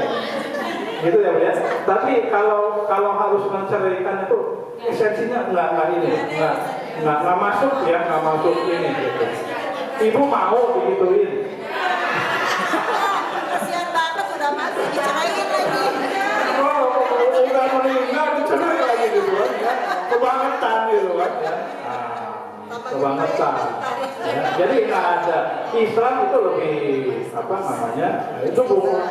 Gitu ya, Bu ya. Tapi kalau harus menceraikan itu esensinya nggak masuk ya, nggak masuk ini gitu. Ibu mau digituin? Kasihan banget udah mati diceraiin lagi. Oh, udah meninggal dicerai lagi gitu kan ya. Kebangetan gitu kan ya. Kebangetan. Ya, jadi nggak ada. Islam itu lebih apa namanya? Itu bukan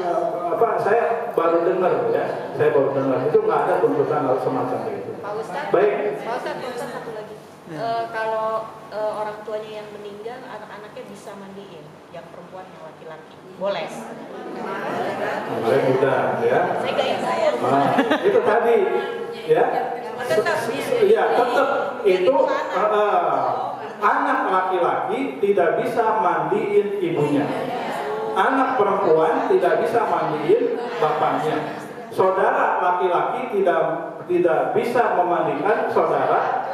apa? Saya baru dengar ya. Saya baru dengar itu nggak ada tuntutan hal semacam itu. Pak Ustadz, Baik. Pak Ustadz satu lagi. Kalau orang tuanya yang meninggal, anak-anaknya bisa mandiin, yang perempuan yang laki-laki, boleh. Boleh mudah ya. Saya gak yang saya. Itu tadi ya. Iya tetap itu anak laki-laki tidak bisa mandiin ibunya. Anak perempuan tidak bisa mandiin bapaknya. Saudara laki-laki tidak bisa memandikan saudara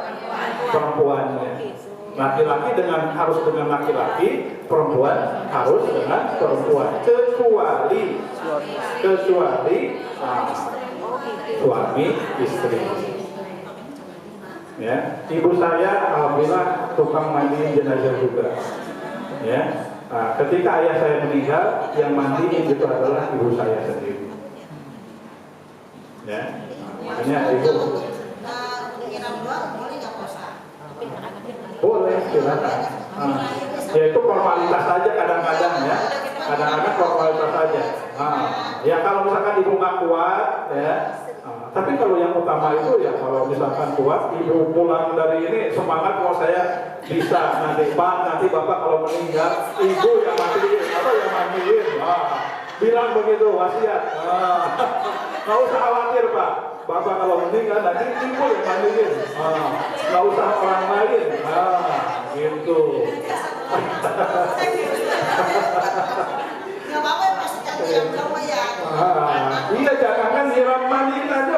perempuannya. Laki-laki harus dengan laki-laki, perempuan harus dengan perempuan, kecuali suami istri. Ya, ibu saya alhamdulillah tukang mandiin jenazah juga. Ya, ketika ayah saya meninggal, yang mandiin itu adalah ibu saya sendiri. Ya, makanya itu boleh silakan. Ya itu formalitas saja kadang-kadang ya. Kadang-kadang formalitas saja. Ya kalau misalkan ibu nggak kuat ya. Tapi kalau yang utama itu ya kalau misalkan kuat, ibu pulang dari ini semangat kalau saya bisa nanti bapak kalau meninggal ibu yang mandiin atau yang mandiin. Bilang begitu wasiat. Nggak usah khawatir Pak. Bapak kalau meninggal nanti ibu yang mandiin. Nggak usah orang lain. Gitu. Nggak apa-apa masih cantik kamu ya. Iya jangan nyiram mandiin aja.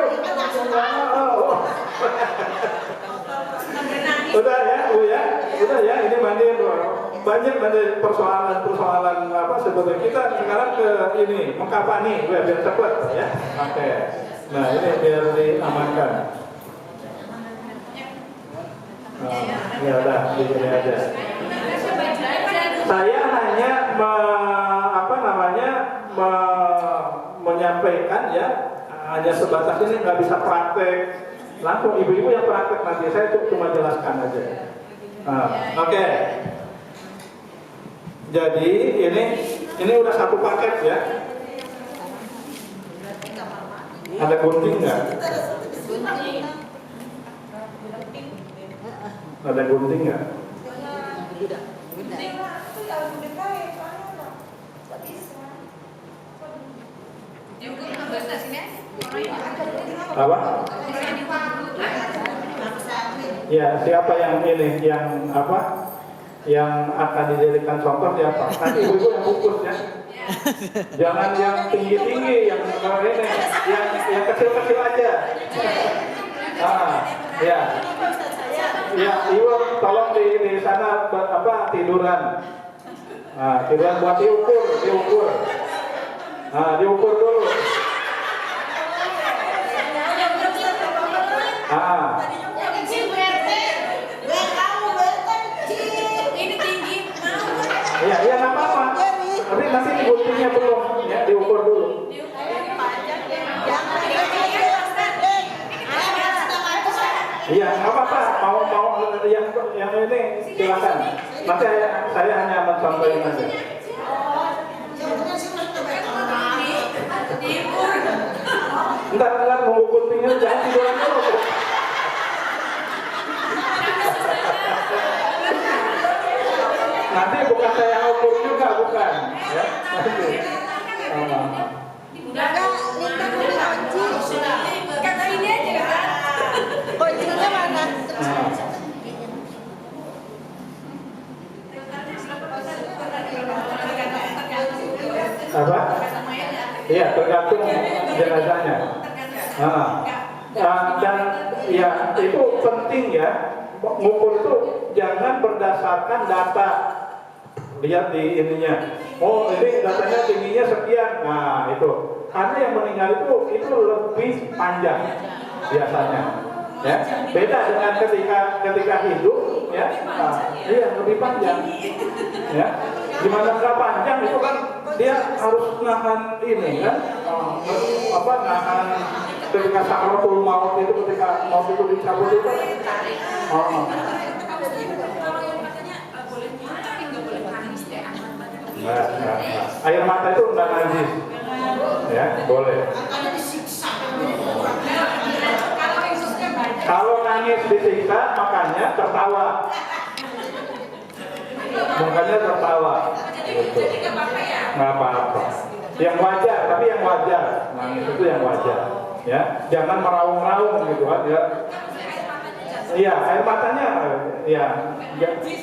Udah ya, Bu ya. Udah ya, ini mandiin banyak persoalan apa sebetulnya kita sekarang ke ini mengkapani biar cepat ya. Oke. Nah ini biar diamankan. Ya udah, begini aja. Saya hanya menyampaikan ya, hanya sebatas ini nggak bisa praktek. Langsung ibu-ibu yang praktek nanti saya cuma jelaskan aja. Oke. Jadi ini udah satu paket ya. Ada gunting nggak? Ada gunting nggak? Apa? Ya, siapa yang ini, yang apa? Yang akan dijadikan contoh siapa? Nanti ibu yang bungkus ya. Jangan yang tinggi-tinggi, yang ini, yang kecil-kecil aja. Ya. Ya, ibu tolong di sana tiduran. Tiduran buat diukur. Diukur dulu. Iya nggak apa-apa. Tapi nanti guntingnya belum, ya diukur dulu. Iya nggak apa-apa. Mau yang ini silakan. Nanti saya hanya mencontohin aja. Entar mau guntingnya jangan tiduran dulu. Nanti bukan saya yang ukur juga, bukan ya. Kata ini aja kan. Kuncinya mana? Apa? Iya tergantung jenazahnya. Dan ya itu penting ya. Ngukur itu jangan berdasarkan data. Lihat di ininya. Oh ini datanya tingginya sekian. Nah itu. Karena yang meninggal itu lebih panjang biasanya. Ya beda dengan ketika hidup ya. Iya lebih panjang. ya. Gimana nggak panjang itu kan dia harus nahan ini kan, nahan ketika sakaratul maut itu, ketika maut itu dicabut itu. Air mata itu enggak najis, ya boleh. Kalau nangis disiksa, makanya tertawa. Makanya tertawa. Gitu. Nggak apa-apa. Yang wajar, tapi yang wajar. Nangis itu yang wajar. Ya, jangan meraung-raung gitu kan. Ya. Iya, air matanya, ya,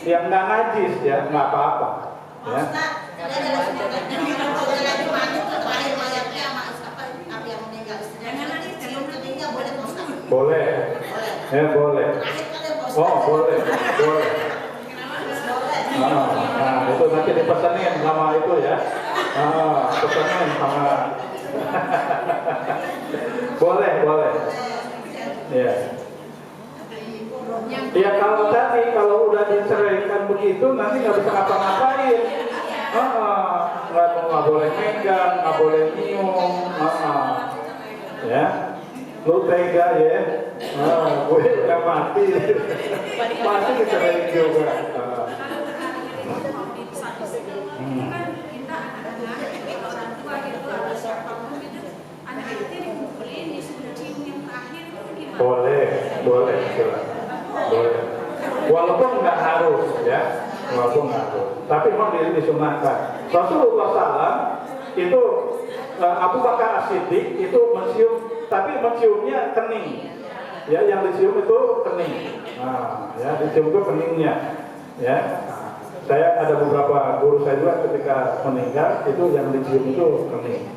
yang nggak najis ya, nggak apa-apa. Ya. Boleh, ya boleh. Oh boleh, boleh. Nah itu nanti dipesanin sama itu ya. Pesanin sama. Boleh, boleh. Ya. Ya kalau tadi kalau udah diceraikan begitu nanti nggak bisa ngapa-ngapain. Nggak boleh megang, nggak boleh nyium. Ya. Lu tega ya, gue udah mati diceraiin juga. Boleh, boleh, boleh. Walaupun nggak harus ya, walaupun nggak harus. Tapi memang disunahkan. Rasulullah SAW itu Abu Bakar As-Siddiq itu mencium, tapi menciumnya kening, ya yang dicium itu kening, ya dicium itu keningnya, ya. Saya ada beberapa guru saya juga ketika meninggal itu yang dicium itu kening,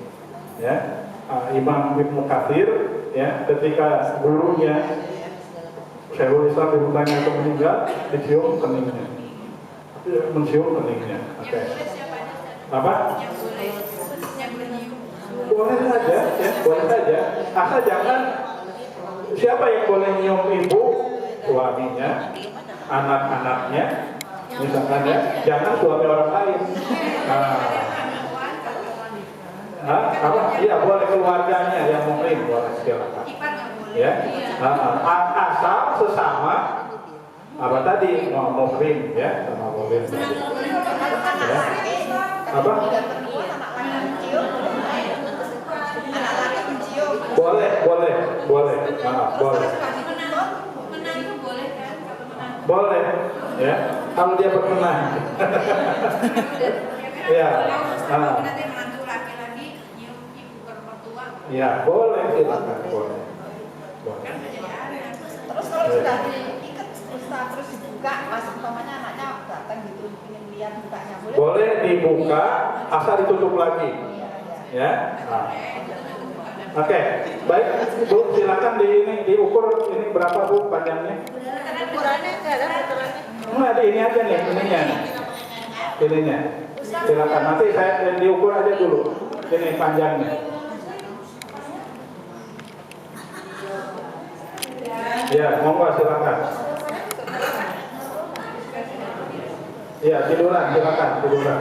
ya. Imam Ibnu Katsir, ya ketika gurunya Syekhul Islam Ibnu Taimiyah itu meninggal dicium keningnya, mencium keningnya, oke. Apa? Boleh saja, ya, boleh saja. Asal jangan siapa yang boleh nyium ibu, suaminya, anak-anaknya, misalkan ya, jangan suami orang lain. Apa? Iya boleh keluarganya yang muhrim, boleh silakan. Ya, asal sesama apa tadi muhrim ya, sama muhrim. Ya. Apa? Boleh, boleh, boleh, boleh. Boleh, ya. Kalau dia berkenan. Ya. Ya, boleh, silakan, boleh. Terus kalau sudah diikat, terus dibuka, pas umpamanya anaknya datang gitu, ingin lihat bukanya, boleh? Boleh dibuka, asal ditutup lagi. Ya. Oke, baik Bu, silakan diukur ini berapa Bu panjangnya? Ukurannya ada ukurannya. Enggak, ini aja nih, ininya. Silakan nanti saya diukur aja dulu. Ini panjangnya. Ya, monggo silakan. Ya, tiduran, silakan tiduran.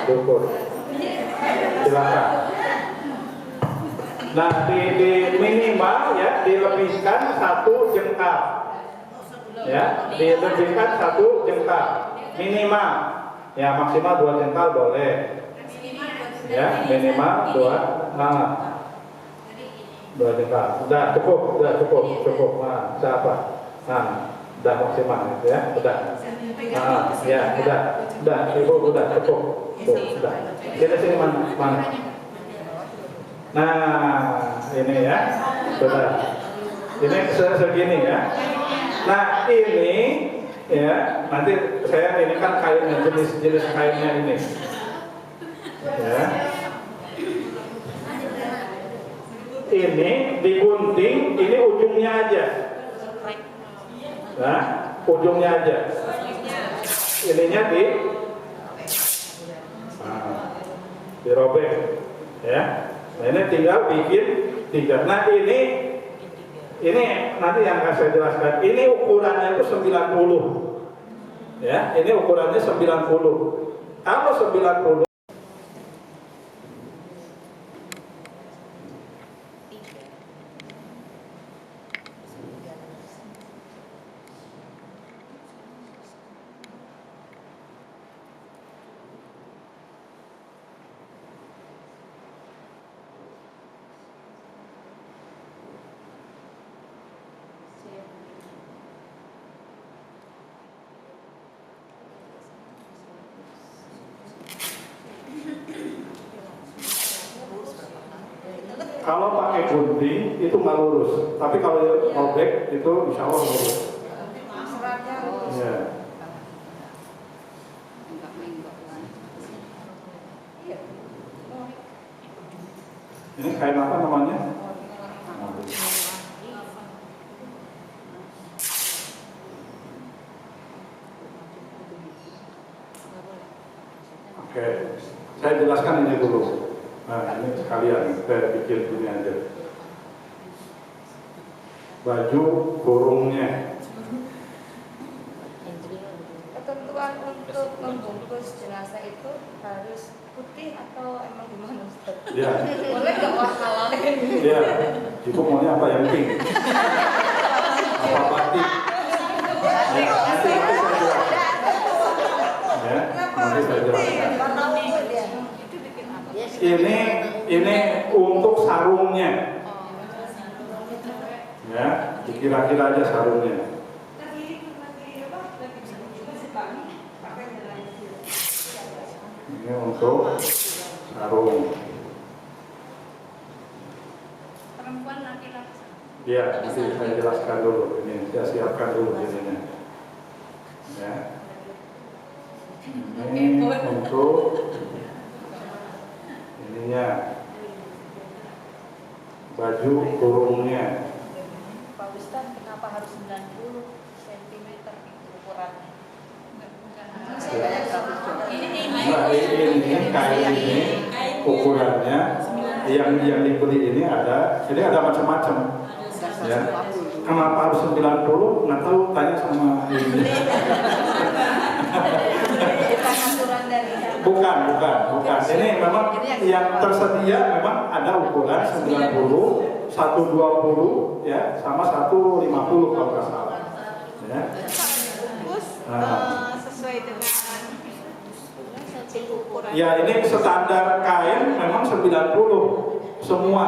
Diukur. Silakan. Nah, di minimal ya dilebihkan 1 jengkal. Ya, dilebihkan 1 jengkal minimal. Ya, maksimal 2 jengkal boleh. Ya, minimal 2 jengkal. Udah cukup. Nah, siapa? Nah, udah maksimal ya, udah. Ya, udah, Ibu udah cukup. Sudah. Sini mana? Nah, ini ya, sudah. Ini segini ya. Nah, ini ya, nanti saya ini kan kainnya, jenis kainnya ini. Ya. Ini digunting, ini ujungnya aja. Nah, ujungnya aja. Ininya dirobek, ya. Nah, ini tinggal bikin 3. Nah, ini nanti yang akan saya jelaskan. Ini ukurannya itu 90. Ya, ini ukurannya 90. Kalau 90 kalau pakai gunting itu nggak lurus, tapi kalau robek itu insya Allah lurus. Ya. Ini kain apa namanya? Oke, saya jelaskan ini dulu. Nah, ini sekalian, saya bikin ini aja. Baju kurungnya. Ketentuan untuk membungkus jenazah itu harus putih atau emang gimana Ustaz? Ya. Boleh nggak halal? Iya. Ibu maunya apa yang pink? Apa batik? Ya, nanti saya jelaskan. Ya, nanti saya jelaskan. Warna ungu dia. Ini untuk sarungnya. Ya, dikira-kira aja sarungnya. Ini untuk sarung. Perempuan laki-laki. Ya, nanti saya jelaskan dulu. Ini saya siapkan dulu ininya. Ya. Ini untuk ininya, baju kurungnya. Pak Ustaz, kenapa harus 90 cm ukurannya? Nah, ini kain ini ukurannya yang dibeli ini ada macam-macam. Ya. Kenapa harus 90? Nggak tahu, tanya sama ini. Bukan. Ini memang yang tersedia memang ada ukuran 90, 120 ya, sama 150 kalau nggak salah. Ya. Sesuai dengan ukuran. Ya, ini standar kain memang 90 semua,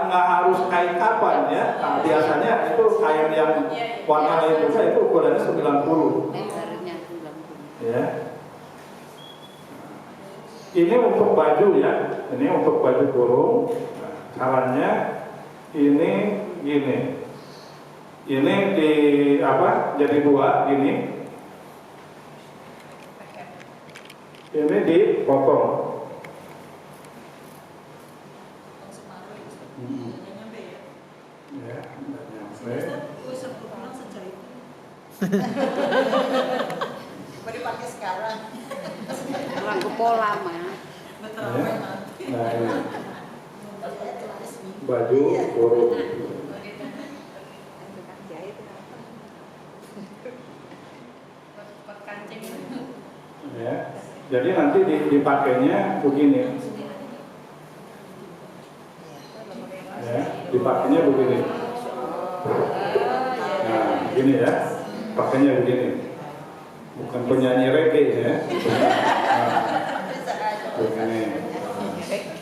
nggak harus kain kapan ya. Nah, biasanya itu kain yang warna lain juga itu ukurannya 90. Ya. Ini untuk baju ya, ini untuk baju kurung. Nah, caranya ini gini. Ini di apa? Jadi dua gini. Ini dipotong. Ya, nggak nyampe. Baru pakai sekarang. Lagu pola mah. Ya. Nah, ini baju kurung. Ya. Jadi nanti dipakainya begini. Ya, dipakainya begini. Nah, begini ya. Pakainya begini. Bukan penyanyi reggae ya. Nah, begini.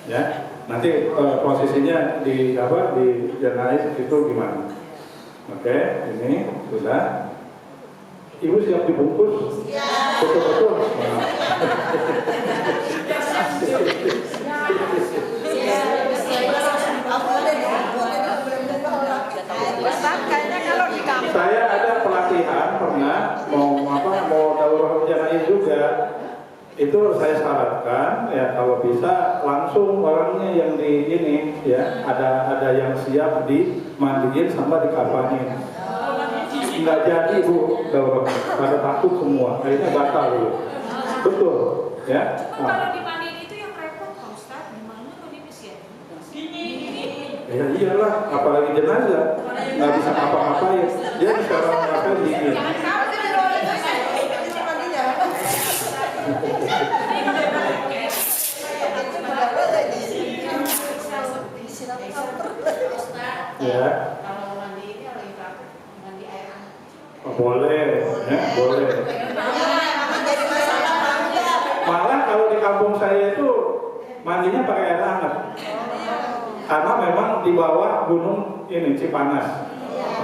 Ya. Nanti posisinya di apa? Di jenazah itu gimana? Oke, ini sudah. Ibu siap dibungkus? Betul-betul. Saya ada pelatihan pernah mau daurah jana'iz juga. Itu saya syaratkan ya kalau bisa langsung orangnya yang di ini ya ada yang siap dimandiin sama dikafanin. Nggak jadi Bu daurah, pada takut semua, akhirnya batal Bu. Betul ya. Kalau dimandiin itu yang repot Pak Ustaz, gimana kalau dipisian? Ya iyalah, apalagi jenazah nggak bisa ngapa-ngapain, dia bisa ngapa-ngapain dingin. Ya. Kalau mandi ini lagi praktek mandi air hangat. Oh, boleh, ya, boleh. Jadi masalah banget. Malah kalau di kampung saya itu mandinya pakai air hangat. Karena memang di bawah gunung ini Cipanas.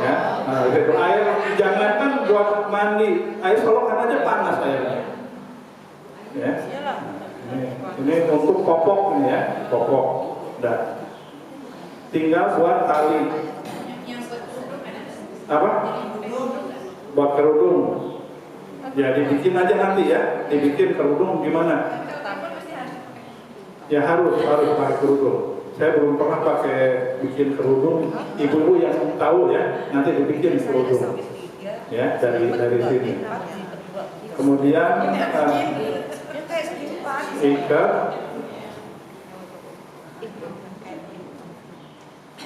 Ya, nah, gitu. Air jangankan buat mandi, air solokan aja panas airnya. Ya. Ini untuk popok nih ya, popok. Dah. Tinggal buat tali. Yang buat kerudung ada. Apa? Buat kerudung. Ya dibikin aja nanti ya, dibikin kerudung gimana? Ya harus pakai kerudung. Saya belum pernah pakai bikin kerudung. Ibu-ibu yang tahu ya, nanti dibikin kerudung. Ya dari sini. Kemudian ikat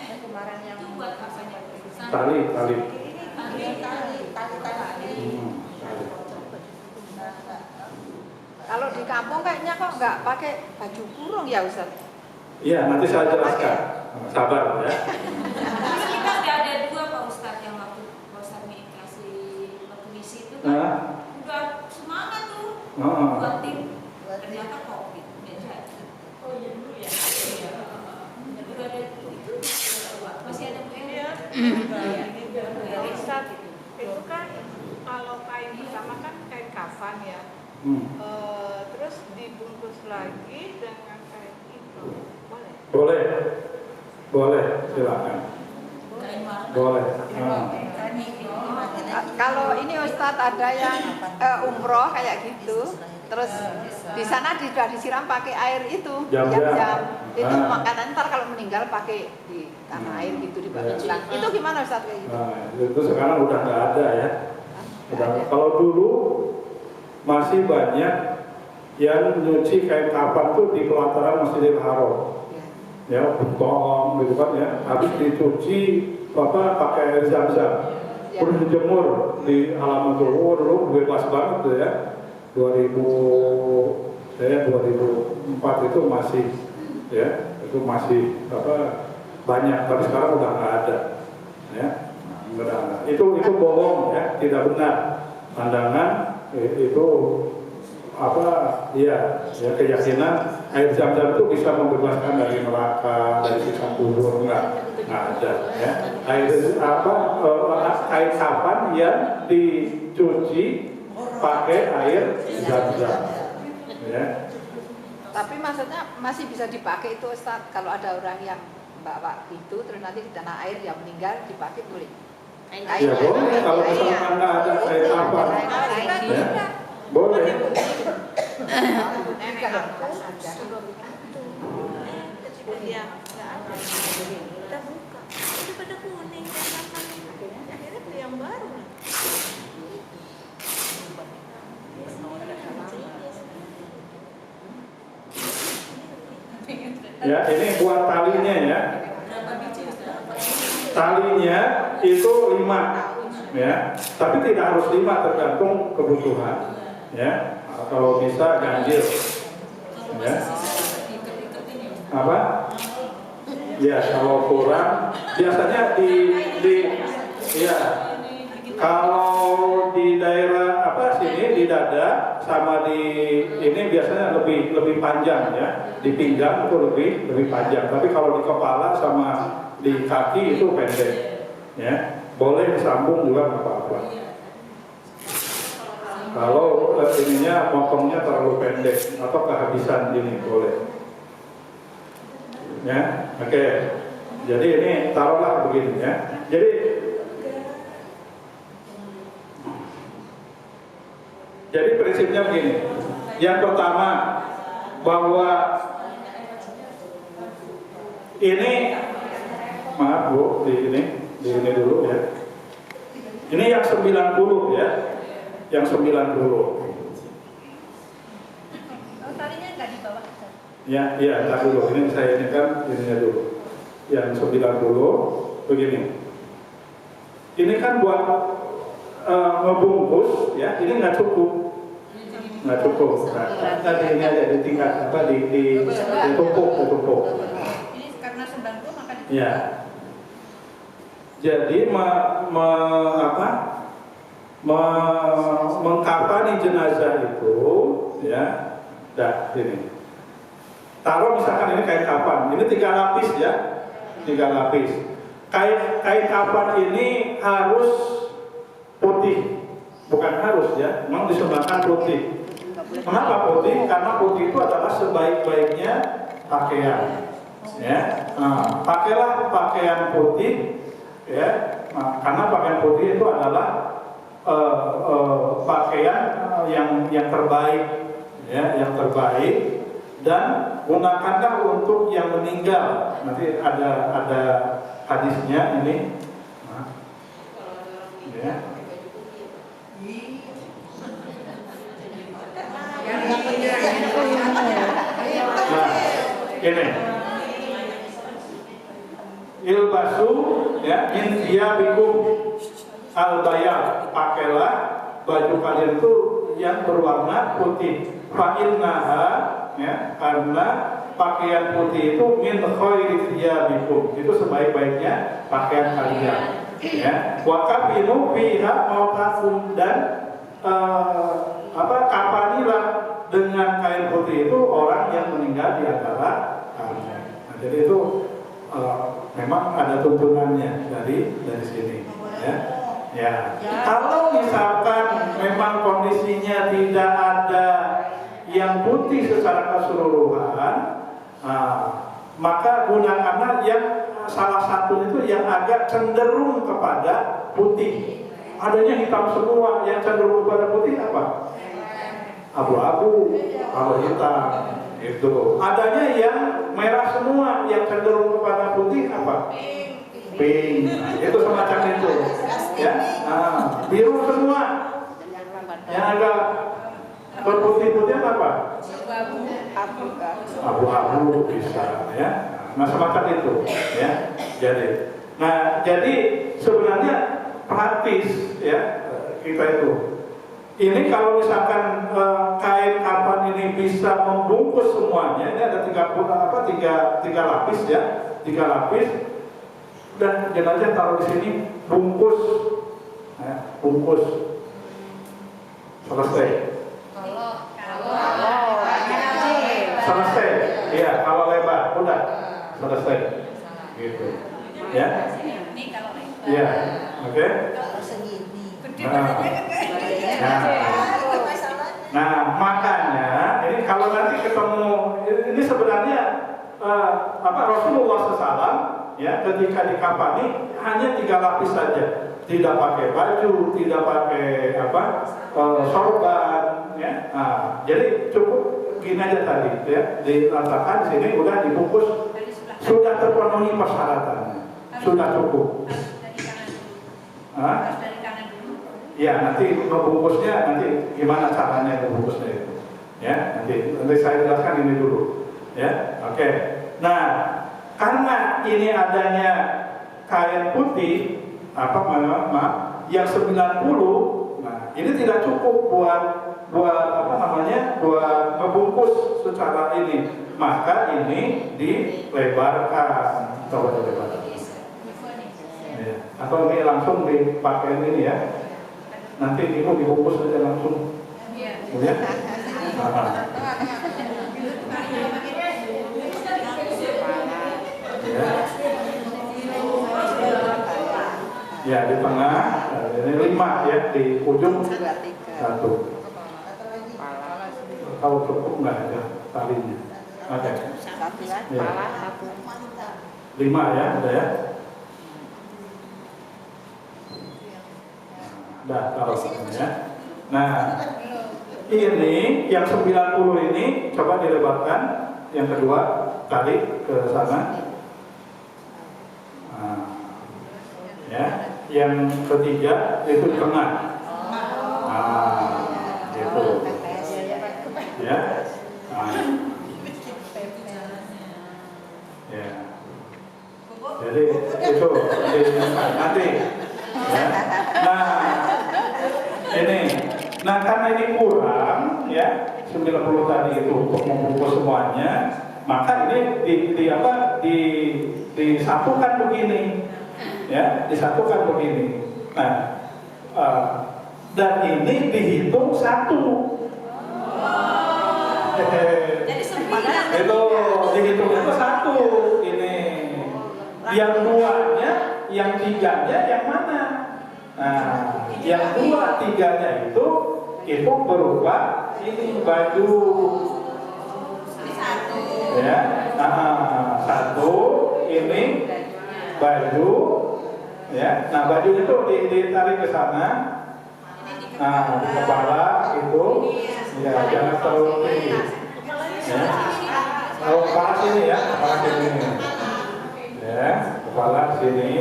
Kemarin yang Itu buat apanya? tali. tali. Kalau di kampung kayaknya kok nggak pakai baju kurung ya Ustaz? Iya, nanti saya jelaskan. Sabar ya. Kita udah ada 2 Pak Ustadz yang waktu Pak Ustadz kasih waktu misi itu kan Nah, udah semangat tuh oh. buat tim, ternyata COVID nggak jadi. Oh iya dulu ya. Udah ada itu masih ada PR. Ya, Ustaz, itu kan kalau kain pertama kan kain kafan ya. Terus dibungkus lagi dengan kain itu, boleh? Boleh, silakan. Boleh. Kalau ini Ustadz ada yang umroh kayak gitu, terus di sana sudah disiram pakai air itu, jam-jam. Itu makanan ntar kalau meninggal pakai di tanah air gitu di bawah bilang. Itu gimana Ustadz kayak gitu? Nah, itu sekarang udah nggak ada ya. Kalau dulu masih banyak yang nyuci kain kafan tuh di pelataran Masjidil Haram. Ya, bentong gitu kan ya. Habis dicuci pakai air zam-zam. Terus dijemur di halaman dulu bebas banget tuh ya. 2004 itu masih ya, itu masih banyak, tapi sekarang udah nggak ada ya. Itu bohong ya, tidak benar. Pandangan itu ya keyakinan air zam-zam itu bisa membebaskan dari neraka, dari siksa kubur, nggak ada ya. Air kafan yang dicuci pakai air zam-zam ya. Tapi maksudnya masih bisa dipakai itu Ustadz, kalau ada orang yang bawa itu terus nanti di tanah air yang meninggal dipakai boleh? Ya boleh, kalau misalkan nggak ada air kafan ya, boleh. Iya, nggak ada. Kita buka, itu pada kuning dan kapan akhirnya beli yang baru lah. Ya, ini buat talinya ya. Talinya itu 5 ya, tapi tidak harus 5, tergantung kebutuhan ya. Kalau bisa ganjil ya. Apa? Ya, kalau kurang biasanya ya, kalau di daerah sini di dada sama di ini biasanya lebih panjang ya, di pinggang itu lebih panjang, tapi kalau di kepala sama di kaki itu pendek ya. Boleh disambung juga nggak apa-apa. Kalau ininya motongnya terlalu pendek atau kehabisan ini boleh ya. Oke, jadi ini taruhlah begini ya. Jadi prinsipnya begini. Yang pertama, bahwa ini, maaf Bu, di ini dulu ya. Ini yang 90 ya. Yang 90. Talinya nggak di bawah. Ya, tak dulu. Ini saya ini kan ininya dulu. Yang 90 begini. Ini kan buat ngebungkus ya. Ini nggak cukup. Nah, tadi ini aja di tingkat ditumpuk. Ini karena 90 maka Ya. Jadi mengkafani jenazah itu, ya, ini. Taruh misalkan ini kain kafan, ini 3 lapis ya, 3 lapis. Kain kafan ini harus putih, bukan harus ya, memang disunnahkan putih. Kenapa putih? Karena putih itu adalah sebaik-baiknya pakaian. Ya, pakailah pakaian putih, ya, karena pakaian putih itu adalah pakaian yang terbaik, ya, yang terbaik, dan gunakanlah untuk yang meninggal. Nanti ada hadisnya ini, ya. Nah, ini ilbasu, ya, min thiyabikum al-bayad, pakailah baju kalian itu yang berwarna putih. Fa innaha, ya, karena pakaian putih itu min khairi thiyabikum, itu sebaik-baiknya pakaian kalian, ya. Wa kafinu fiha mautakum, dan kafanilah dengan kain putih itu orang yang meninggal di antara kalian. Nah, jadi itu memang ada tuntunannya dari sini, ya. Ya. Kalau misalkan memang kondisinya tidak ada yang putih secara keseluruhan, maka gunakanlah yang salah satu itu yang agak cenderung kepada putih. Adanya hitam semua, yang cenderung kepada putih apa? Abu-abu, kalau hitam itu. Adanya yang merah semua, yang cenderung kepada putih apa? Pink. Nah, itu semacam itu, ya. Biru semua, yang agak berputih-putih apa? Abu-abu bisa, ya. Nah, semacam itu, ya. Jadi sebenarnya praktis, ya, kita itu. Ini kalau misalkan kain kafan ini bisa membungkus semuanya, ini ada 3 lapis, ya, 3 lapis, dan jenazah taruh di sini, bungkus, ya, bungkus, selesai. Selesai, ya, kalau lebar, udah selesai, gitu, ya, ya, oke. Nah, makanya ini kalau nanti ketemu, ini sebenarnya Rasulullah SAW, ya, ketika dikafani hanya 3 lapis saja, tidak pakai baju, tidak pakai sorban, ya. Jadi cukup gini aja tadi, ya, diletakkan di sini, udah dibungkus, sudah terpenuhi persyaratannya, sudah cukup. Ya, nanti membungkusnya, nanti gimana caranya membungkusnya itu, ya, nanti saya jelaskan ini dulu, ya, oke. Nah, karena ini adanya kain putih, yang 90, nah, ini tidak cukup buat membungkus secara ini, maka ini dilebarkan, coba dilebarkan, ya. Atau ini langsung dipakai ini, ya. Nanti ibu dibungkus saja langsung, ya. Ya, di tengah, ini 5, ya, di ujung 1. Tahu cukup nggak ada talinya? Oke. Ya. 5, ya, ada, ya. Dah, taruh, ya. Nah, ini yang 90 ini coba dilebarkan, yang kedua tarik ke sana. Ya, yang ketiga itu di tengah. Gitu. Ya. Ya. Jadi itu nanti. Ya. Nah, karena ini kurang, ya, 90 tadi itu untuk membungkus semuanya, maka ini disatukan begini. Ya, disatukan begini. Nah, dan ini dihitung satu. Jadi 9. Itu dihitung itu satu. Ini yang duanya, yang tiganya yang mana? Nah, yang 2, 3-nya itu berupa ini baju. Ya, satu ini baju. Ya, nah baju itu ditarik ke sana. Nah, di kepala itu, ya jangan terlalu tinggi. Ya. Oh, kepala sini ya, kepala sini. Ya, kepala sini.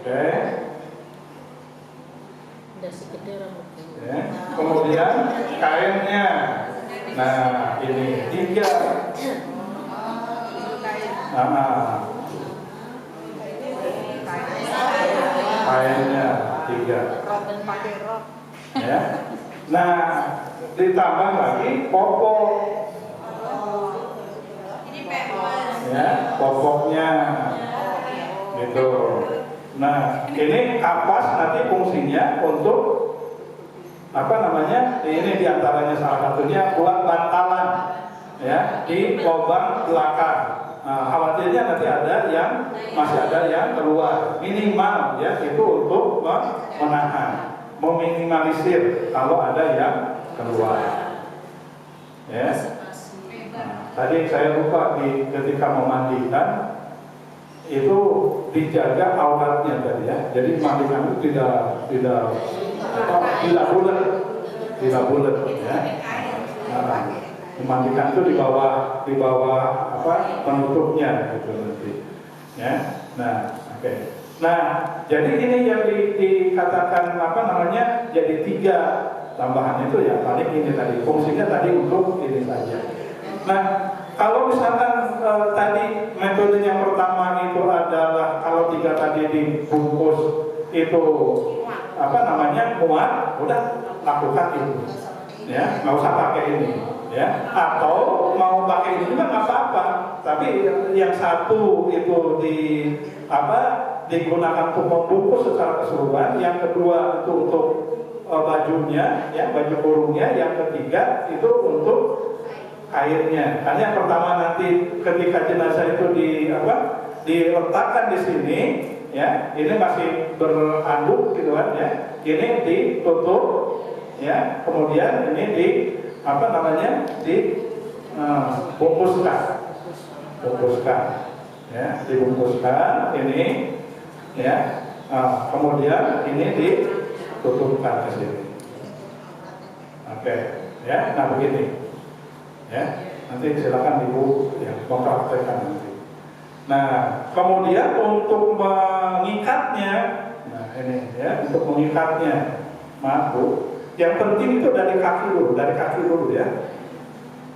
Oke. Ya. Kemudian kainnya. Nah, ini 3. Kainnya 3. Pakai rok. Ya. Nah, ditambah lagi popok. Ya, popoknya. Gitu. Nah, ini kapas nanti fungsinya untuk apa namanya? Ini diantaranya salah satunya buat bantalan, ya, di lubang belakang. Nah, khawatirnya nanti masih ada yang keluar. Minimal ya itu untuk menahan, meminimalisir kalau ada yang keluar. Ya. Nah, tadi saya lupa ketika memandikan itu dijaga auratnya tadi ya. Jadi mandikan itu tidak bulat ya. Nah, memandikan itu di bawah apa penutupnya gitu nanti. Ya. Nah, oke. Nah, jadi ini yang dikatakan apa namanya? Jadi 3 tambahan itu ya paling ini tadi fungsinya tadi untuk ini saja. Nah, kalau misalkan tadi metode yang pertama itu adalah kalau 3 tadi dibungkus itu apa namanya muat, udah lakukan itu, ya nggak usah pakai ini, ya atau mau pakai ini juga nggak apa-apa. Tapi yang satu itu digunakan untuk membungkus secara keseluruhan, yang kedua itu untuk bajunya, ya baju kurungnya, yang ketiga itu untuk airnya. Karena yang pertama nanti ketika jenazah itu diletakkan di sini, ya ini masih beranduk gitu kan ya. Ini ditutup, ya kemudian ini dibungkuskan, ya dibungkuskan ini, ya kemudian ini ditutupkan ke sini. Oke, ya nah begini. Ya, nanti silakan ibu ya mempraktekkan nanti. Nah, kemudian untuk mengikatnya, nah ini ya untuk mengikatnya, maaf bu, yang penting itu dari kaki dulu ya,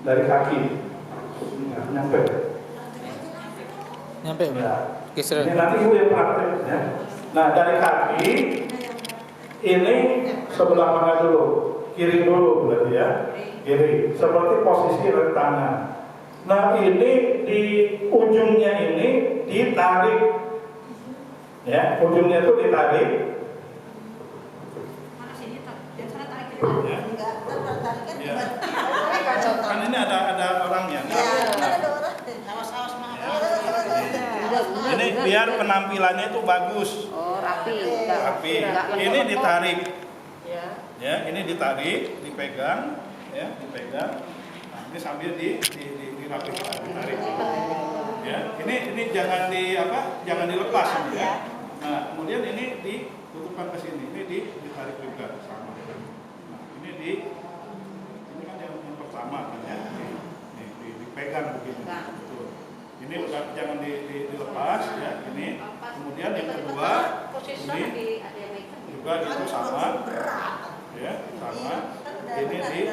dari kaki, nah, nyampe. Ya. Ini nanti ibu yang praktek ya. Nah dari kaki ini sebelah mana dulu? Kiri dulu berarti ya. Kiri, seperti posisi rem tangan. Nah ini di ujungnya ini ditarik, ya ujungnya itu ditarik. Mana sini yang sana tarik Ya. Ya. Kan ini ada orangnya. Ini biar penampilannya itu bagus. Oh, rapi. Ini ditarik. Ya, ini ditarik, dipegang. Ya, dipegang. Nah, ini sambil dirapikan, ditarik. Ya, ini jangan jangan dilepas ya. Nah, kemudian ini ditutupkan ke sini, ini ditarik juga sama. Nah, ini kan yang pertama kan ya. Dipegang begini. Betul. Ini jangan dilepas ya, ini. Kemudian yang kedua ini juga itu sama. Ya, sama. Ini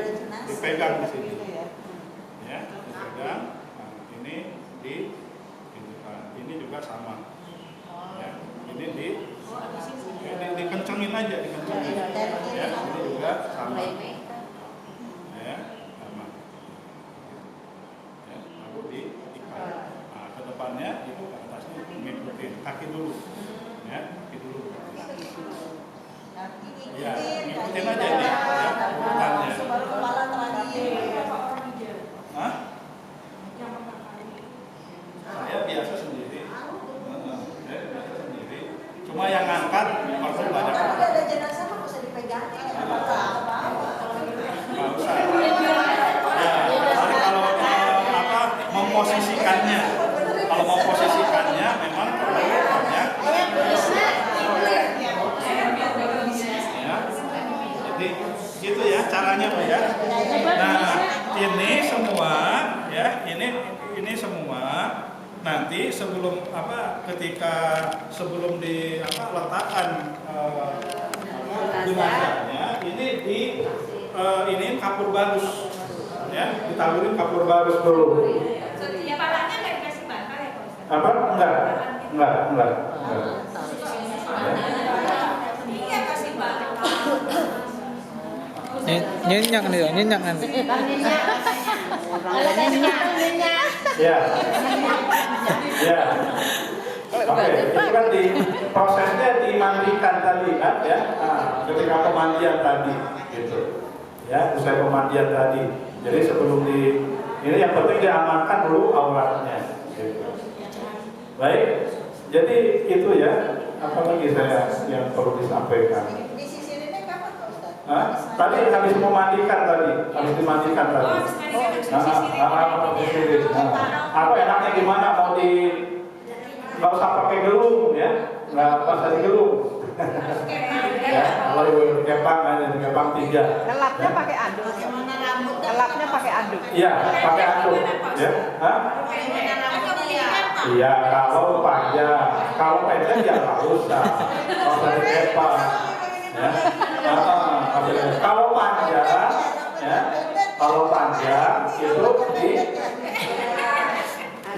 dipegang di sini, ya dipegang. Nah, ini ini juga sama, ya ini dikencengin aja, ya ini juga sama, ya sama, ya lalu diikat. Nah ke ya, ini semua nanti sebelum sebelum diletakkan jenazahnya ini kapur barus, ya, ditaburin kapur barus dulu. Ya palanya nggak dikasih bakar ya Pak Ustadz? Apa? Enggak. Iya kasih bakar. Nyenyak nih, nyenyak nanti. Ya. Oke, itu kan prosesnya dimandikan tadi kan ya. Ketika pemandian tadi gitu. Ya, usai pemandian tadi. Jadi sebelum ini yang penting diamankan dulu auratnya gitu. Baik. Jadi itu ya, apalagi saya yang perlu disampaikan. Tadi habis dimandikan tadi. Apa enaknya gimana? Nggak usah pakai gelung ya, nggak usah digelung. Ya, kalau dikepang aja, dikepang 3. Ngelapnya pakai anduk. Ngelapnya pakai anduk. Iya, pakai anduk. Ya, iya, kalau panjang, kalau pendek ya nggak usah dikepang. Ya, kalau panjang itu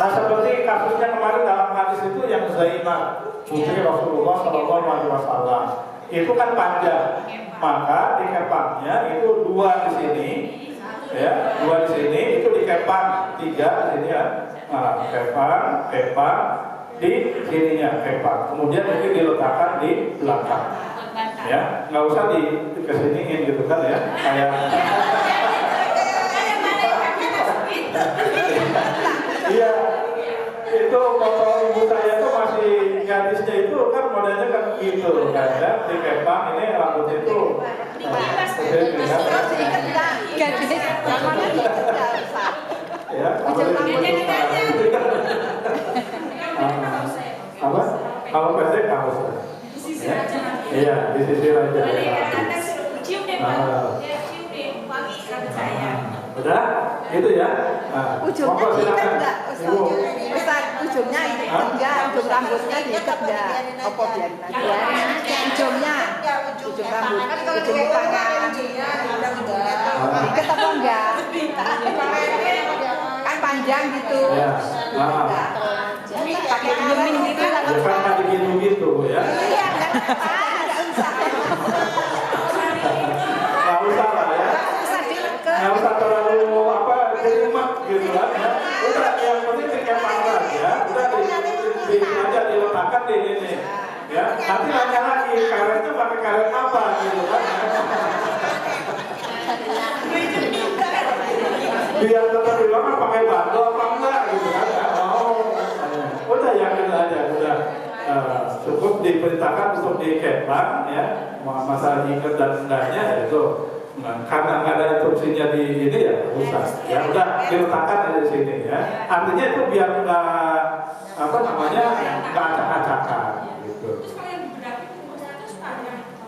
nah seperti kasusnya kemarin dalam hadis itu yang Zainab putri Rasulullah SAW itu kan panjang, maka dikepangnya itu 2 di sini, ya, 2 di sini itu dikepang 3 di sini ya, nah, kepang di sininya kepang, kemudian ini diletakkan di belakang, ya, nggak usah dikesiniin gitu kan ya, kayak iya, itu foto ibu saya tuh masih gadisnya itu kan modelnya kan gitu kan ya, dikepang ini rambutnya itu ya, apa? Kalau pendek kaos. Iya, disisir aja. Cium deh Pak, cium deh, wangi rambut saya. Udah, gitu ya. Ujungnya diikat enggak? Ustaz, ujungnya diikat enggak? Ujung rambutnya diikat enggak? Apa biarin aja? Ujung rambut, ujung tangan. Diikat apa enggak? Kan panjang gitu. Ya. Pakai penyemin gitu lah. Ya kan ada gitu ya. Iya, enggak usah. Nggak usah lah ya. Nggak usah terlalu rumah gitu kan ya. Udah yang penting dikepang ya. Udah aja diletakkan di ini. Ya, nanti nanya lagi karetnya pakai karet apa gitu kan. Biar tetap bilang pakai bandol apa enggak gitu kan. Udah yang itu aja udah cukup diperintahkan untuk dikepang ya. Masalah ikat dan endahnya itu. Nah, karena nggak ada instruksinya di ini ya usah ya udah diletakkan di sini ya, artinya itu biar nggak nggak acak-acakan gitu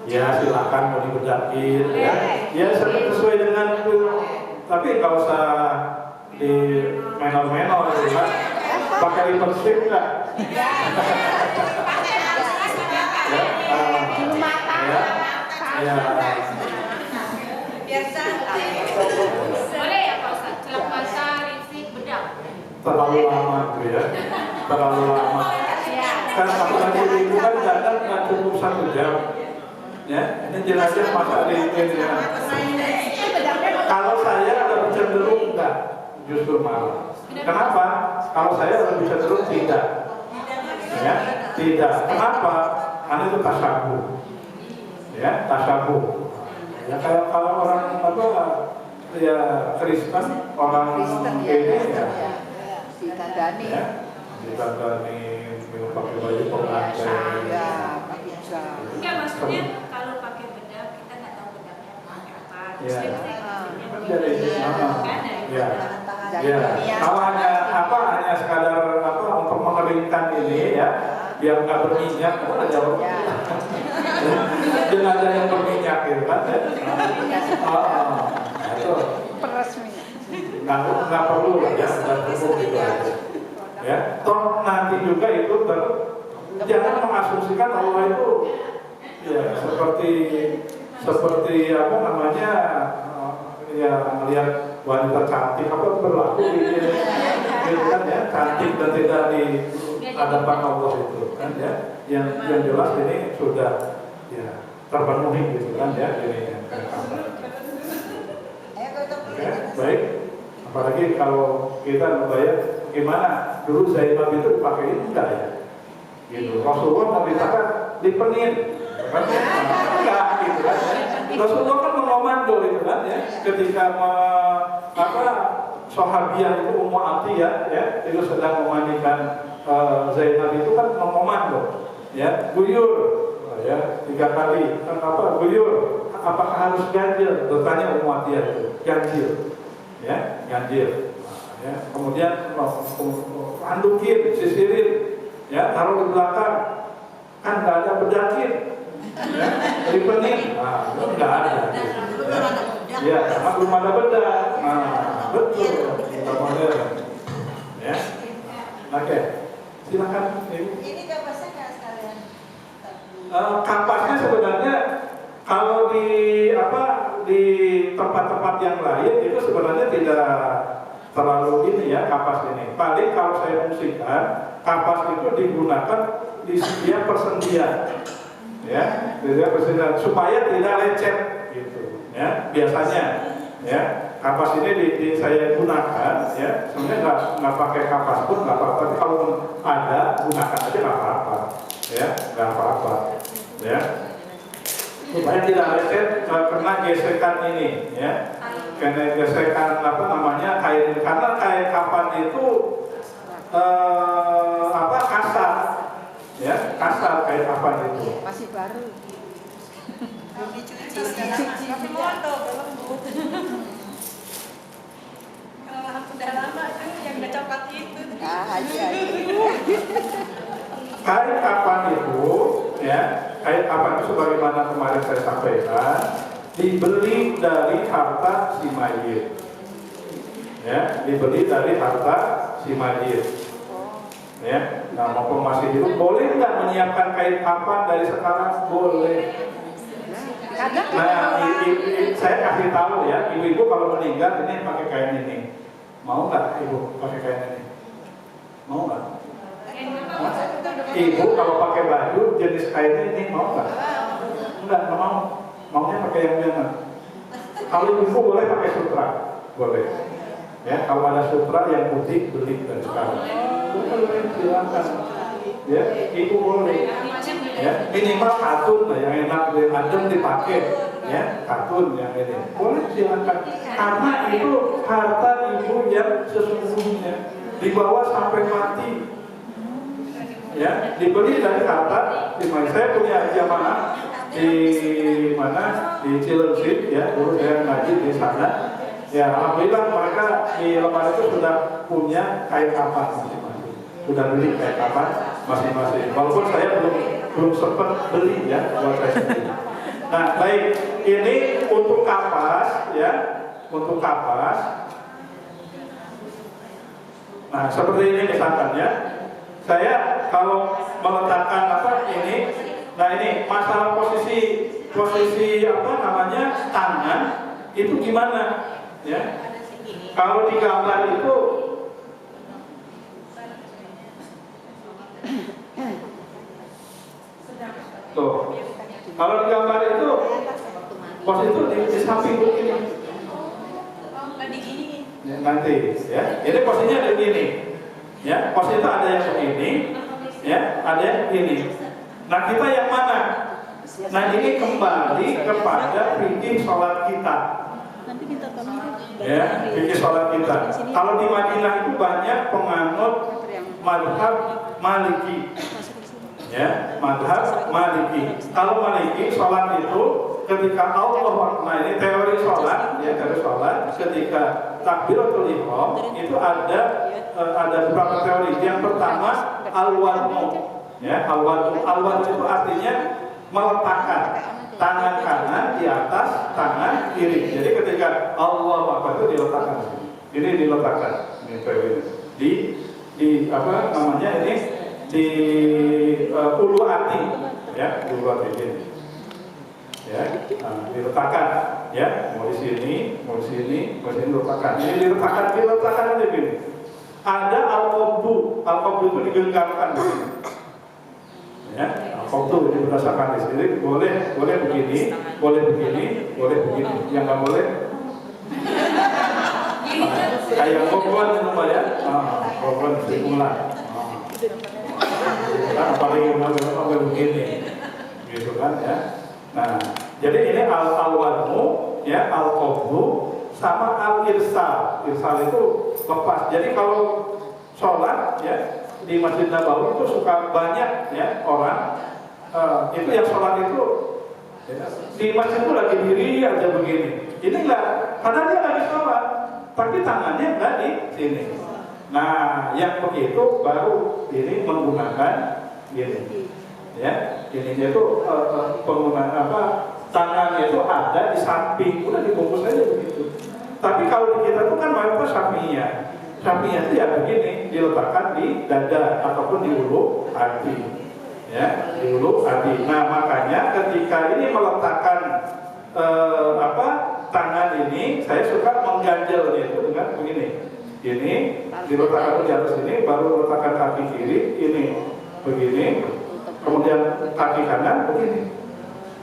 ya, silakan mau dibedakin ya sesuai dengan itu, tapi nggak usah di menor-menor gitu kan, pakai lipstick nggak ya Boleh ya Pak Ustadz, celak mata, lipstick, bedak. terlalu lama tuh ya, terlalu lama. Kan apalagi ibu kan datang nggak cukup 1 jam, ya. Ini jenazah masa di ini ya. Kalau saya lebih cenderung enggak, justru malah. Kenapa? Kalau saya lebih cenderung tidak, ya, tidak. Kenapa? Karena itu tasabuh, ya, tasabuh. Ya kayak kalau orang ya Kristen, orang ini ya ditandani. Ya, ditandani minum pakai baju pengantin. Ya, pakai Enggak, maksudnya kalau pakai bedak kita nggak tahu bedaknya pakai apa. Terus Ya. lipstick Jadi, ya. Ya. Kalau hanya sekadar untuk mengeringkan ini ya, biar nggak berminyak, ada jauh. Jenazah yang berminyak gitu kan ya. Itu. Peres minyak. nggak perlu lah ya, dan cukup gitu aja. Ya, toh nanti juga itu jangan mengasumsikan Allah itu ya seperti apa namanya ya melihat wanita cantik apa berlaku gitu kan ya, cantik dan tidak di hadapan Allah itu kan ya, yang jelas ini sudah ya terpenuhi gitu kan ya ini. Oke, baik. Apalagi kalau kita membayar gimana dulu Zainab itu dipakai enggak ya? Gitu. Rasulullah memerintahkan dipenin, kan? Enggak gitu kan? Rasulullah kan mengomando gitu kan ya, ketika sahabiah itu Ummu Atiyah ya, itu sedang memandikan Zainab itu kan mengomando, ya guyur, ya 3 kali, guyur, apakah harus ganjil? Bertanya Ummu Atiyah itu, ganjil, ya ganjil, ya kemudian andukin, sisirin, ya taruh di belakang, kan nggak ada bedakin, ya dipening, nah itu nggak ada, ya karena belum ada bedak, nah betul, kita modern, ya, oke. Silakan Ibu. Ini kapasnya nggak sekalian? Kapasnya sebenarnya kalau di tempat-tempat yang lain itu sebenarnya tidak terlalu ini ya kapas ini. Paling kalau saya fungsikan kapas itu digunakan di setiap persendian, ya, supaya tidak lecet gitu, ya biasanya, ya. Kapas ini saya gunakan, ya, sebenarnya nggak pakai kapas pun nggak apa-apa. Kalau ada gunakan aja nggak apa-apa, ya, nggak apa-apa, ya. Supaya tidak lecet kena gesekan ini, ya, kena gesekan kain, karena kain kapan itu kasar, ya, kasar kain kapan itu. Masih baru. Udah lama tuh yang udah coklat itu. Kain kapan itu, ya, kain kapan itu sebagaimana kemarin saya sampaikan, dibeli dari harta si mayit, ya, dibeli dari harta si mayit, ya. Nah, maupun masih hidup, boleh nggak menyiapkan kain kapan dari sekarang? Boleh. Nah, saya kasih tahu ya, ibu-ibu kalau meninggal ini pakai kain ini. Mau nggak ibu pakai kain ini? Mau nggak? Ibu kalau pakai baju jenis kainnya ini mau nggak? Nggak mau. Maunya pakai yang mana? Kalau ibu boleh pakai sutra, boleh. Ya, kalau ada sutra yang putih beli dari sekarang. Boleh, silakan. Ya, ibu boleh. Ya, minimal katun lah yang enak, yang adem dipakai. Ya, katun yang ini boleh silakan, karena itu harta ibu yang sesungguhnya dibawa sampai mati, ya, dibeli dari harta di mana. Saya punya jamaah di mana di Cilengsi, ya, dulu saya ngaji di sana, ya, alhamdulillah mereka di lemari itu sudah punya kain kapan masing-masing, sudah beli kain kapan masing-masing, walaupun saya belum sempat beli ya buat saya sendiri. Nah, baik, ini untuk kapas, ya, untuk kapas. Nah, seperti ini misalkan ya, saya kalau meletakkan ini, nah ini masalah posisi tangan itu gimana, ya? Kalau di gambar itu, tuh. Kalau di gambar itu posisi itu di samping begini. Ya, nanti, ya. Ini posisinya begini. Ya, posisi itu ada yang begini, ya, ada yang begini. Nah, kita yang mana? Nah, ini kembali kepada fikih sholat kita. Ya, fikih sholat kita. Kalau di Madinah itu banyak penganut mazhab Maliki. Ya, mazhab Maliki. Kalau Maliki sholat itu ketika nah ini teori sholat, ya, teori sholat ketika takbiratul ihram itu ada beberapa teori. Yang pertama al-wadhu, ya, al-wadhu itu artinya meletakkan tangan kanan di atas tangan kiri. Jadi ketika Allahu Akbar itu diletakkan. Ini diletakkan ini di apa namanya ini di ulu hati ya, ulu hati ini ya, diletakkan ya, mau di sini diletakkan, ini diletakkan aja gini. Ada al-qabdu itu digenggamkan begini. Ya, al-qabdu ini berdasarkan di sini, boleh begini, boleh begini, yang nggak boleh kayak kokon itu Pak ya, kokon simula, apalagi mau begini, gitu kan ya. Nah, jadi ini al-wadmu ya, al-qabdu sama al-irsal. Irsal itu lepas. Jadi kalau sholat ya di Masjid Nabawi itu suka banyak ya orang itu yang sholat itu ya, di masjid itu lagi diri aja begini. Ini enggak, karena dia lagi sholat, tapi tangannya enggak di sini. Nah, yang begitu baru ini menggunakan gini. Ya, ininya itu penggunaan apa? Tangannya itu ada di samping, udah dibungkus aja begitu. Tapi kalau di kita itu kan mayoritas sampingnya itu ya begini, diletakkan di dada ataupun di ulu hati, ya, di ulu hati. Nah makanya ketika ini meletakkan tangan ini, saya suka mengganjel itu dengan begini. Ini diletakkan di atas ini, baru letakkan kaki kiri ini begini, kemudian kaki kanan begini.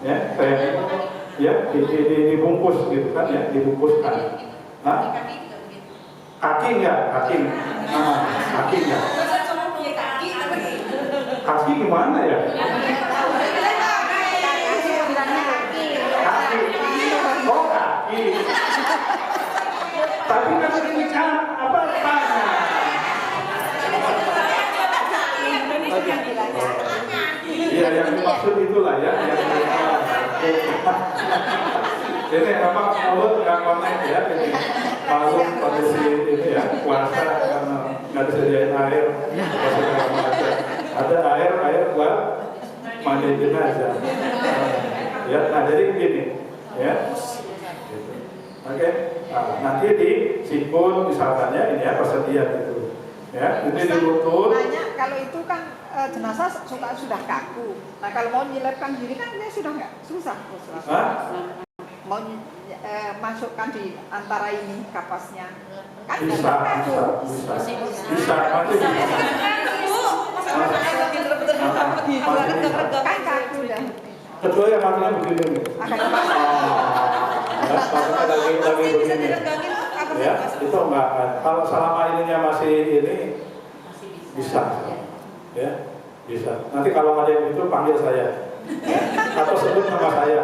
Ya, saya ya dibungkus gitu kan ya, dibungkuskan. Nah, kaki enggak? Kaki gimana ya? Kaki. Oh, kaki. Tapi kan ini kan apa tangan? Iya, yang dimaksud itulah ya. Ini apa mulut nggak connect ya, ini malu kondisi ini ya, puasa karena nggak disediain air, ada air buat mandi jenazah. Ya, nah jadi begini ya, gitu. Oke, nah, nanti disikut misalkannya ini ya persediaan itu, ya ini di lutut. Nanya kalau itu kan jenazah sudah kaku. Nah kalau mau nyilepkan diri kan dia sudah nggak susah. Mau masukkan di antara ini kapasnya kan bisa kan kaku dah. Kedua yang artinya begini nih. Lagi begini. Ya, itu enggak. Kalau selama ininya masih ini bisa. Ya, bisa. Nanti kalau ada yang itu panggil saya. Ya, atau sebut nama saya.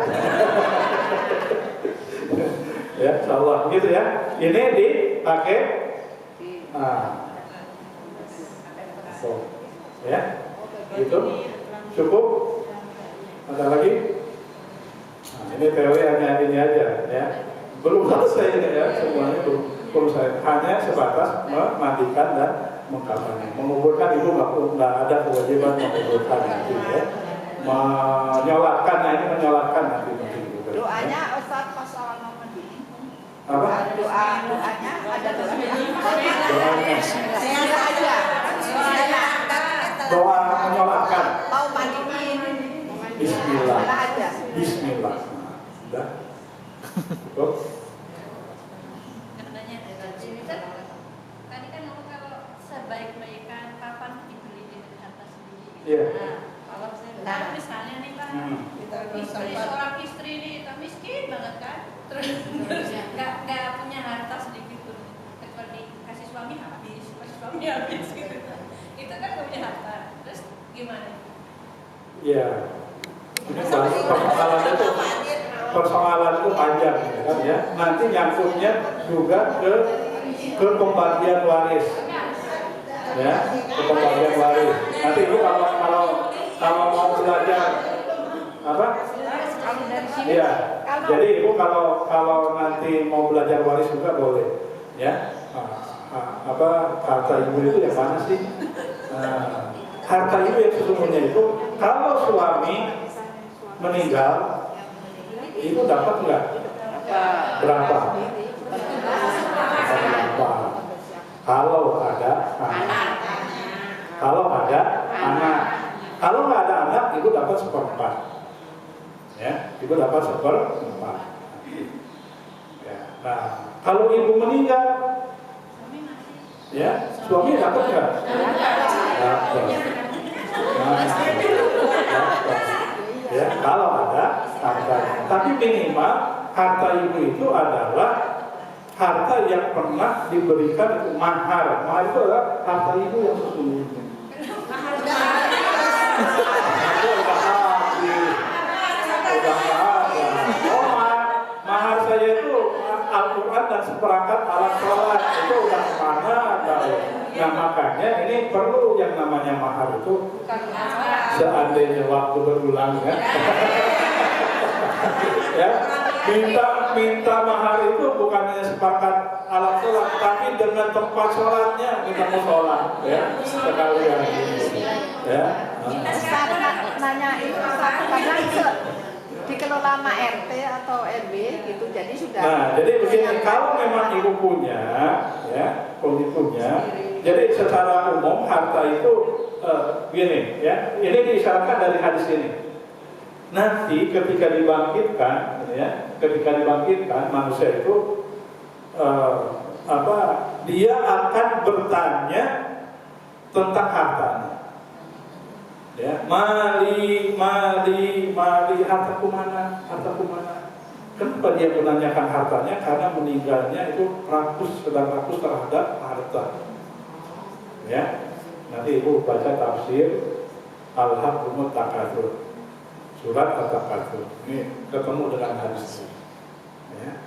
Ya, insyaallah gitu ya. Ini dipakai ya. Gitu. Cukup? Ada lagi? Nah, ini teori hanya ini aja ya. Belum selesai ya, semuanya belum selesai. Hanya sebatas memandikan dan mengkafannya. Menguburkan itu nggak ada kewajiban menguburkan nanti ya. Menyolatkan, nah ini menyolatkan nanti gitu. Doanya Ustaz pas awal mau mandi. Apa? Doanya ada doanya. Doa menyolatkan. Mau mandiin. Bismillah. Aja. Bismillah. Sudah. Cukup. Tadi kan ngomong kalau sebaik-baikan kapan dibeli dengan harta sendiri. Iya. Nah, misalnya nih kan, seorang istri nih, miskin banget kan, terus nggak punya harta sedikit pun, kalau dikasih suami habis gitu. Itu kan nggak punya harta, terus gimana? Iya. Ini persoalan itu panjang ya kan ya. Nanti nyangkutnya juga ke pembagian waris. Ya, ke pembagian waris. Nanti ibu kalau mau belajar apa? Iya. Jadi ibu kalau nanti mau belajar waris juga boleh. Ya. Apa harta ibu itu yang mana sih? Harta ibu yang sesungguhnya itu kalau suami meninggal itu dapat enggak? Berapa? Kalau ada anak. Kalau ada anak. Kalau nggak ada anak, ibu dapat 1/4. Ya, ibu dapat 1/4. Ya. Nah, kalau ibu meninggal, ya, suami dapat nggak? Dapat. Nah, ya, kalau ada harta. Tapi minimal harta ibu itu adalah harta yang pernah diberikan itu mahar. Mahar itu adalah harta ibu yang sesungguhnya. Itu udah habis. Udah nggak ada. Oh, mahar saya itu Al-Quran dan seperangkat alat sholat. Itu udah kemana ada. Nah, makanya ini perlu yang namanya mahar itu. Seandainya waktu berulang ya. Ya, minta mahar itu bukan hanya sepakat alat sholat, tapi dengan tempat sholatnya kita mau sholat, ya sekalian. Ya. Ustaz nanya itu karena dikelola sama RT atau RW gitu, jadi sudah. Nah, jadi begini, kalau memang ibu punya, ya, jadi secara umum harta itu gini, ya, ini diisyaratkan dari hadis ini. Nanti ketika dibangkitkan, ya, manusia itu dia akan bertanya tentang hartanya. Ya, mali, hartaku mana? Kenapa dia menanyakan hartanya? Karena meninggalnya itu sedang rakus terhadap harta. Ya, nanti ibu baca tafsir Al-Hakumut Takatsur. Surat At-Takatsur. Ini ketemu dengan hadis. Ya.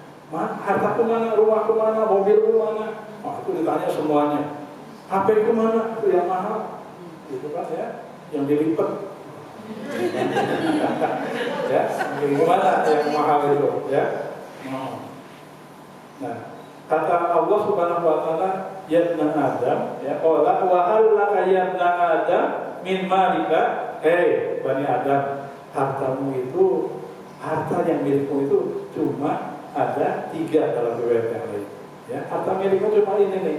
Hartaku mana, rumahku mana, mobilku mana? Itu ditanya semuanya. HP-ku mana? Itu yang mahal. Itu kan ya, yang dilipat. Ya, gimana yang mahal itu? Ya. Nah, kata Allah Subhanahu Wa Taala, ya Adam, ya qala wa hallaka ya Adam min malika, hei Bani Adam, hartamu itu, harta yang milikmu itu cuma ada 3 dalam riwayat yang lain. Ya, harta milikmu cuma ini nih.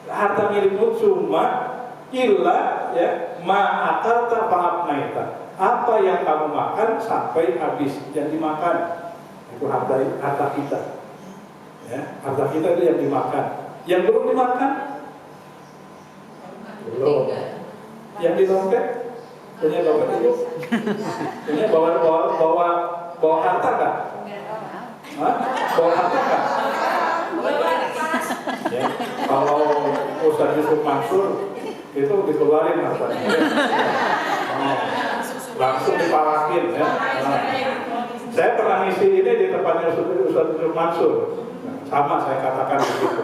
Harta milikmu cuma illa ya ma'akalta fa'abnaita. Apa yang kamu makan sampai habis, yang dimakan itu harta kita. Ya, harta kita itu yang dimakan. Yang belum dimakan belum. Yang di dompet punya dompet itu punya bawa harta nggak? Bawa harta nggak? Ya, kalau Ustaz Yusuf Mansur itu dikeluarin hartanya. Langsung dipalakin ya. Saya pernah ngisi ini di tempatnya Ustaz Yusuf Mansur. Sama saya katakan begitu.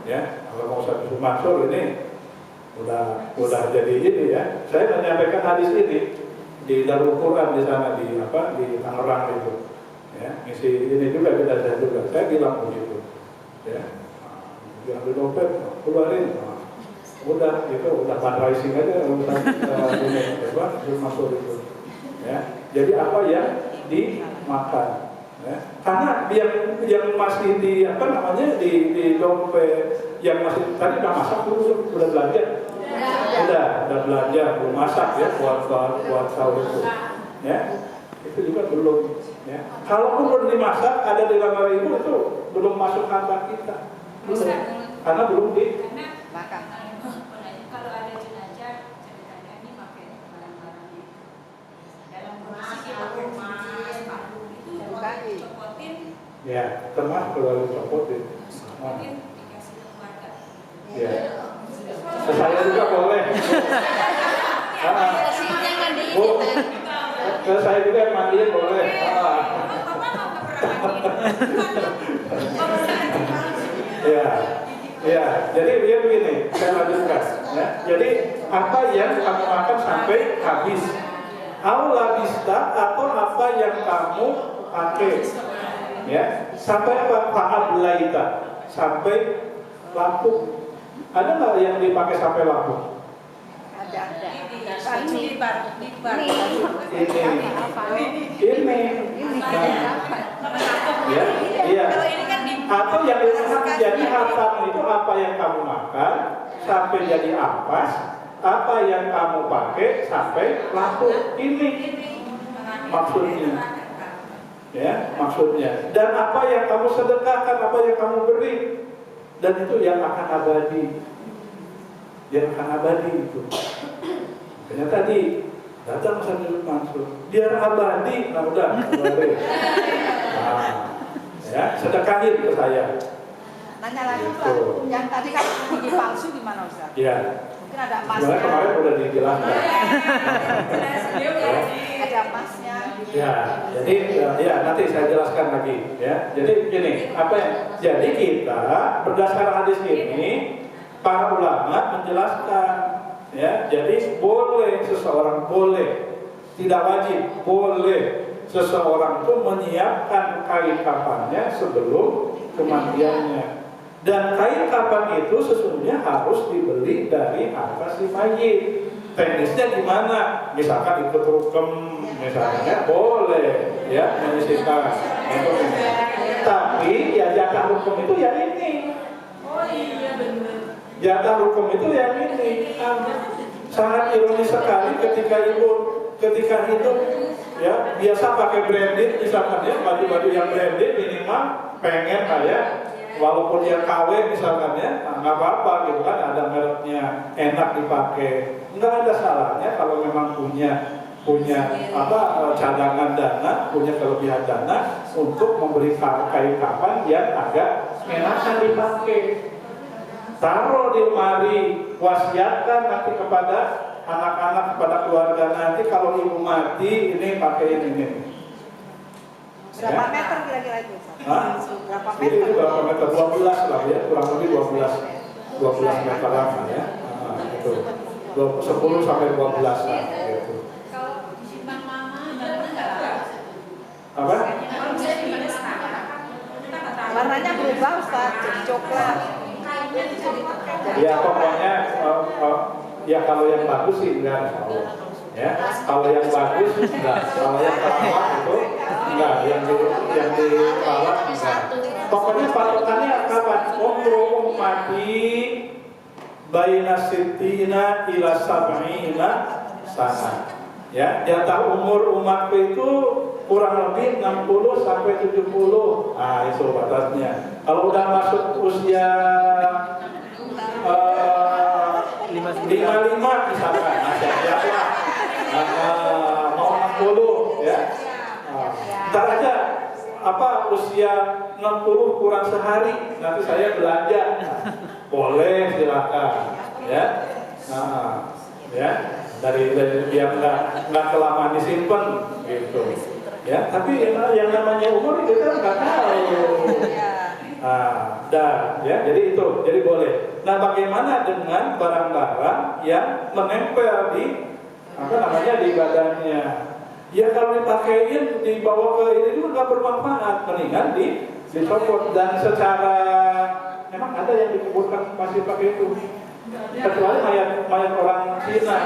Ya, kalau Ustaz Yusuf Mansur ini udah jadi ini ya. Saya menyampaikan hadis ini di Darul Quran di sana di Tangerang itu. Ya, ngisi ini juga kita juga. Saya bilang begitu. Ya. Yang di dompet keluarin. Udah fundraising aja ini masuk itu. Ya. Jadi apa yang dimakan? Ya. Karena yang masih di di dompet yang masih tadi udah masak dulu, udah belanja. Udah belanja, belum masak ya buat sahur itu. Ya. Itu juga belum ya. Kalaupun belum dimasak ada di kamar ibu itu belum masuk harta kita. Karena belum makan. Kalau ada jenazah, ceritanya ini pakai barang-barangnya dalam kondisi itu copotin. Ya, termasuk kalau copotin. Copotin dikasih ke keluarga. Ya. Saya juga boleh. Bu, saya juga yang mandiin boleh. Ya, jadi dia begini, saya lanjutkan. Ya. Jadi apa yang kamu makan sampai habis? Aulabista atau apa yang kamu pakai? Ya, sampai apa? Fa'ablaita, sampai lampu. Ada nggak yang dipakai sampai lampu? Ada. Ini Ya, iya. kalau ini kan di Atau yang jadi hartamu itu apa yang kamu makan sampai jadi ampas, apa yang kamu pakai sampai lapuk. Ini maksudnya. Ya, maksudnya. Dan apa yang kamu sedekahkan, apa yang kamu beri, dan itu yang akan abadi. Yang akan abadi itu. Makanya tadi datang Ustaz Mansur, biar abadi, nah udah abadi. Nah, ya, sedekahin ke saya. Nanya lagi Ustaz, yang tadi kan gigi palsu gimana Ustaz? Iya. Mungkin ada emasnya. Sebenarnya kemarin udah dijelaskan. Ada emasnya. Ya, jadi ya nanti saya jelaskan lagi ya. Jadi gini, apa ya? Jadi kita berdasarkan hadis ini para ulama menjelaskan ya. Jadi boleh seseorang tidak wajib, boleh seseorang itu menyiapkan kain kafannya sebelum kematiannya. Dan kain kafan itu sesungguhnya harus dibeli dari harta si mayit. Teknisnya gimana? Misalkan ikut rukem, misalnya boleh ya menyisihkan. Tapi ya jatah hukum itu ya ini. Oh iya benar. Jatah hukum itu yang ini. Sangat ironis sekali ketika hidup ya biasa pakai branded, misalkan ya baju-baju yang branded minimal pengen kayak walaupun dia KW misalkan ya nggak apa-apa gitu kan, ada mereknya enak dipakai, nggak ada salahnya kalau memang punya cadangan dana, punya kelebihan dana untuk memberi kain kapan yang agak enakan dipakai. Taruh di lemari, wasiatkan nanti kepada anak-anak, kepada keluarga nanti kalau ibu mati ini pakai ini. Berapa meter kira-kira itu? Hah? Berapa Jadi meter? itu berapa meter? 12 lah ya, kurang lebih 12 meteran ya. Itu 10 sampai 12 lah gitu. Kalau disimpan lama, benar nggak? Apa? Kalau bisa disimpan sekarang, kita nggak tahu. Warnanya berubah Ustaz, jadi coklat. Ya pokoknya ya kalau yang bagus sih enggak. Ya, kalau yang bagus enggak, kalau yang perawat itu enggak, yang dirawat enggak. Pokoknya patokannya kapan? Umur mati baina sittina ila sab'ina sana. Ya, jatah umur umatku itu kurang lebih 60 sampai 70. Nah, itu batasnya. Kalau udah masuk usia 55 misalkan, mau 60 ya. Ntar aja usia 60 kurang sehari, nanti saya belanja. Boleh silakan ya. Nah, ya dari biar nggak kelamaan disimpan gitu. Ya, tapi yang namanya umur itu kan nggak tahu. Ya, jadi itu, jadi boleh. Nah, bagaimana dengan barang-barang yang menempel di di badannya? Ya kalau dipakein, dibawa ke ini juga nggak bermanfaat, mendingan dicopot. Dan secara memang ada yang dikuburkan masih pakai itu, kecuali mayat orang Cina,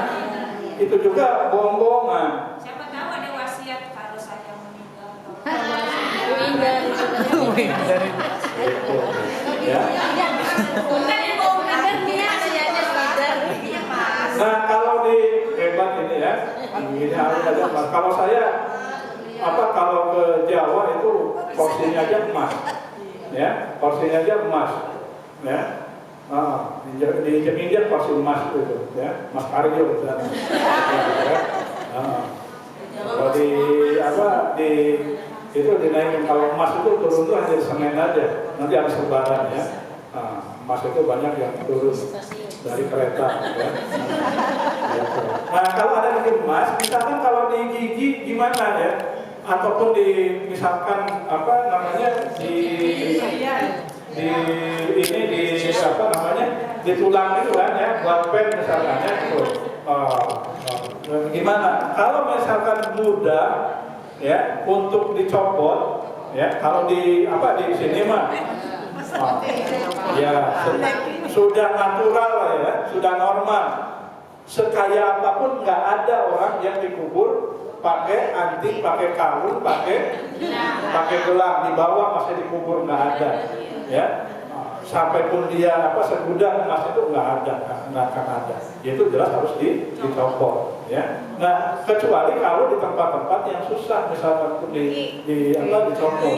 itu juga bohong-bohongan. Siapa tahu ada wasiat kalau saya meninggal. Ya. Nah kalau di hebat ini ya, ini harus ada emas. Kalau saya kalau ke Jawa itu porsinya aja emas, ya porsinya aja emas, ya. Diinjek porsi emas itu, ya Mas Aryo dan kalau itu dinaikin. Kalau emas itu turun tuh hanya semen aja, nanti ada sebaran ya. Emas itu banyak yang turun dari kereta ya. Nah kalau ada di emas, misalkan kalau di gigi gimana ya, ataupun misalkan di tulang itu kan ya, buat pen misalkan ya itu. Gimana kalau misalkan mudah ya untuk dicopot ya, kalau di sini mah ya sudah natural lah ya, sudah normal. Sekaya apapun nggak ada orang yang dikubur pakai anting, pakai kalung, pakai gelang, di bawah masih dikubur, nggak ada. ya. Sampai pun dia segudang emas itu nggak akan ada. Itu jelas harus dicopot, ya. Nah, kecuali kalau di tempat-tempat yang susah, misalkan dicopot.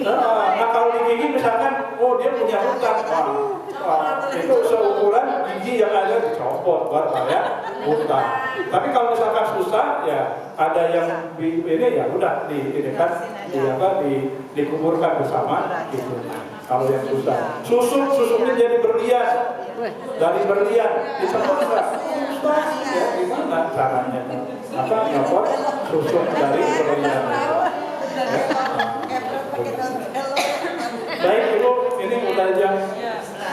Nah, kalau di gigi misalkan, dia punya hutang, itu seukuran gigi yang ada dicopot buat bayar hutang. Tapi kalau misalkan susah, ya ada yang ini ya udah dikuburkan bersama gitu. Kalau yang susah, susuknya jadi berlian, dari berlian dicopot nggak? Ya gimana caranya? Nyopot susuk dari berlian. Baik Ibu, ini udah jam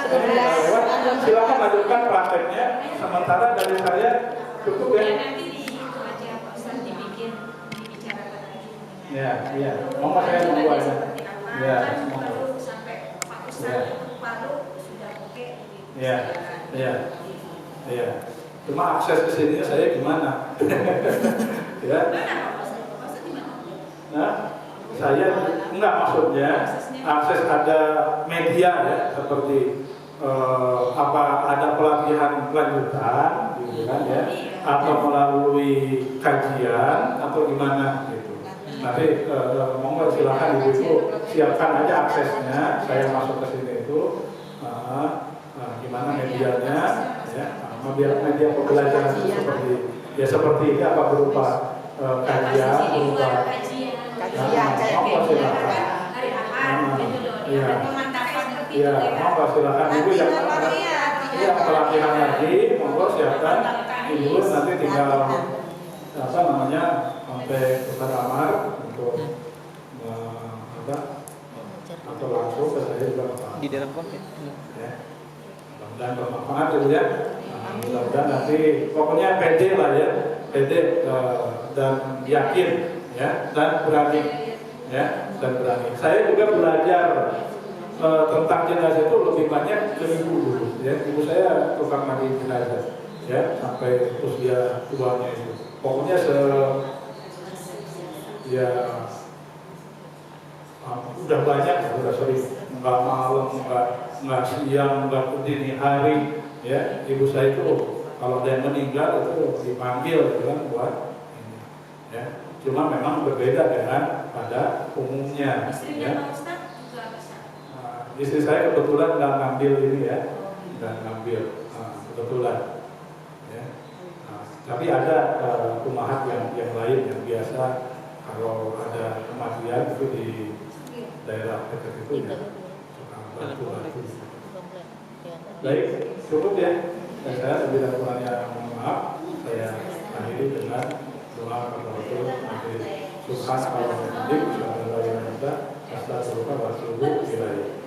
lewat. Silakan lanjutkan prakteknya. Sementara dari saya cukup ya. Nanti di itu aja Pak Ustaz dibicarakan lagi. Ya. Monggo saya tunggu aja. Ya. Baru sampai Pak Ustaz baru sudah oke. Iya. Cuma akses ke sini saya gimana? Ya. Nah, saya enggak maksudnya akses ada media ya seperti ada pelatihan lanjutan gitu kan ya, atau melalui kajian atau gimana gitu. Nanti monggo silakan Ibu siapkan aja aksesnya. Saya masuk ke sini itu gimana medianya ya, media pembelajaran itu seperti ini apa berupa kajian berupa silakan. Hari Ahad gitu loh. Iya, monggo silakan Ibu yang pelatihan lagi, monggo siapkan Ibu nanti tinggal sampai ke kamar untuk atau langsung ke saya juga Di dalam konten. ya. Mudah-mudahan bermanfaat ya. Mudah-mudahan nanti pokoknya pede lah ya, pede dan yakin ya dan berani ya dan berani. Saya juga belajar tentang jenazah itu lebih banyak ke ibu dulu ya. Ibu saya tukang mandi jenazah ya sampai usia tuanya itu. Pokoknya udah banyak, udah sering nggak malam, nggak siang, nggak dini hari ya. Ibu saya itu kalau ada yang meninggal itu dipanggil gitu kan buat ini ya. Cuma memang berbeda dengan pada umumnya ya. Istri saya kebetulan nggak ngambil ini ya, nggak ngambil kebetulan ya. Tapi ada kumahat yang lain yang biasa kalau ada kematian itu di daerah dekat itu ya suka bantu. Baik, cukup ya. Saya lebih kurangnya mohon maaf. Saya akhiri dengan doa kepada Allah nanti Subhanahu wa taala. Astagfirullah wa atubu ilaih.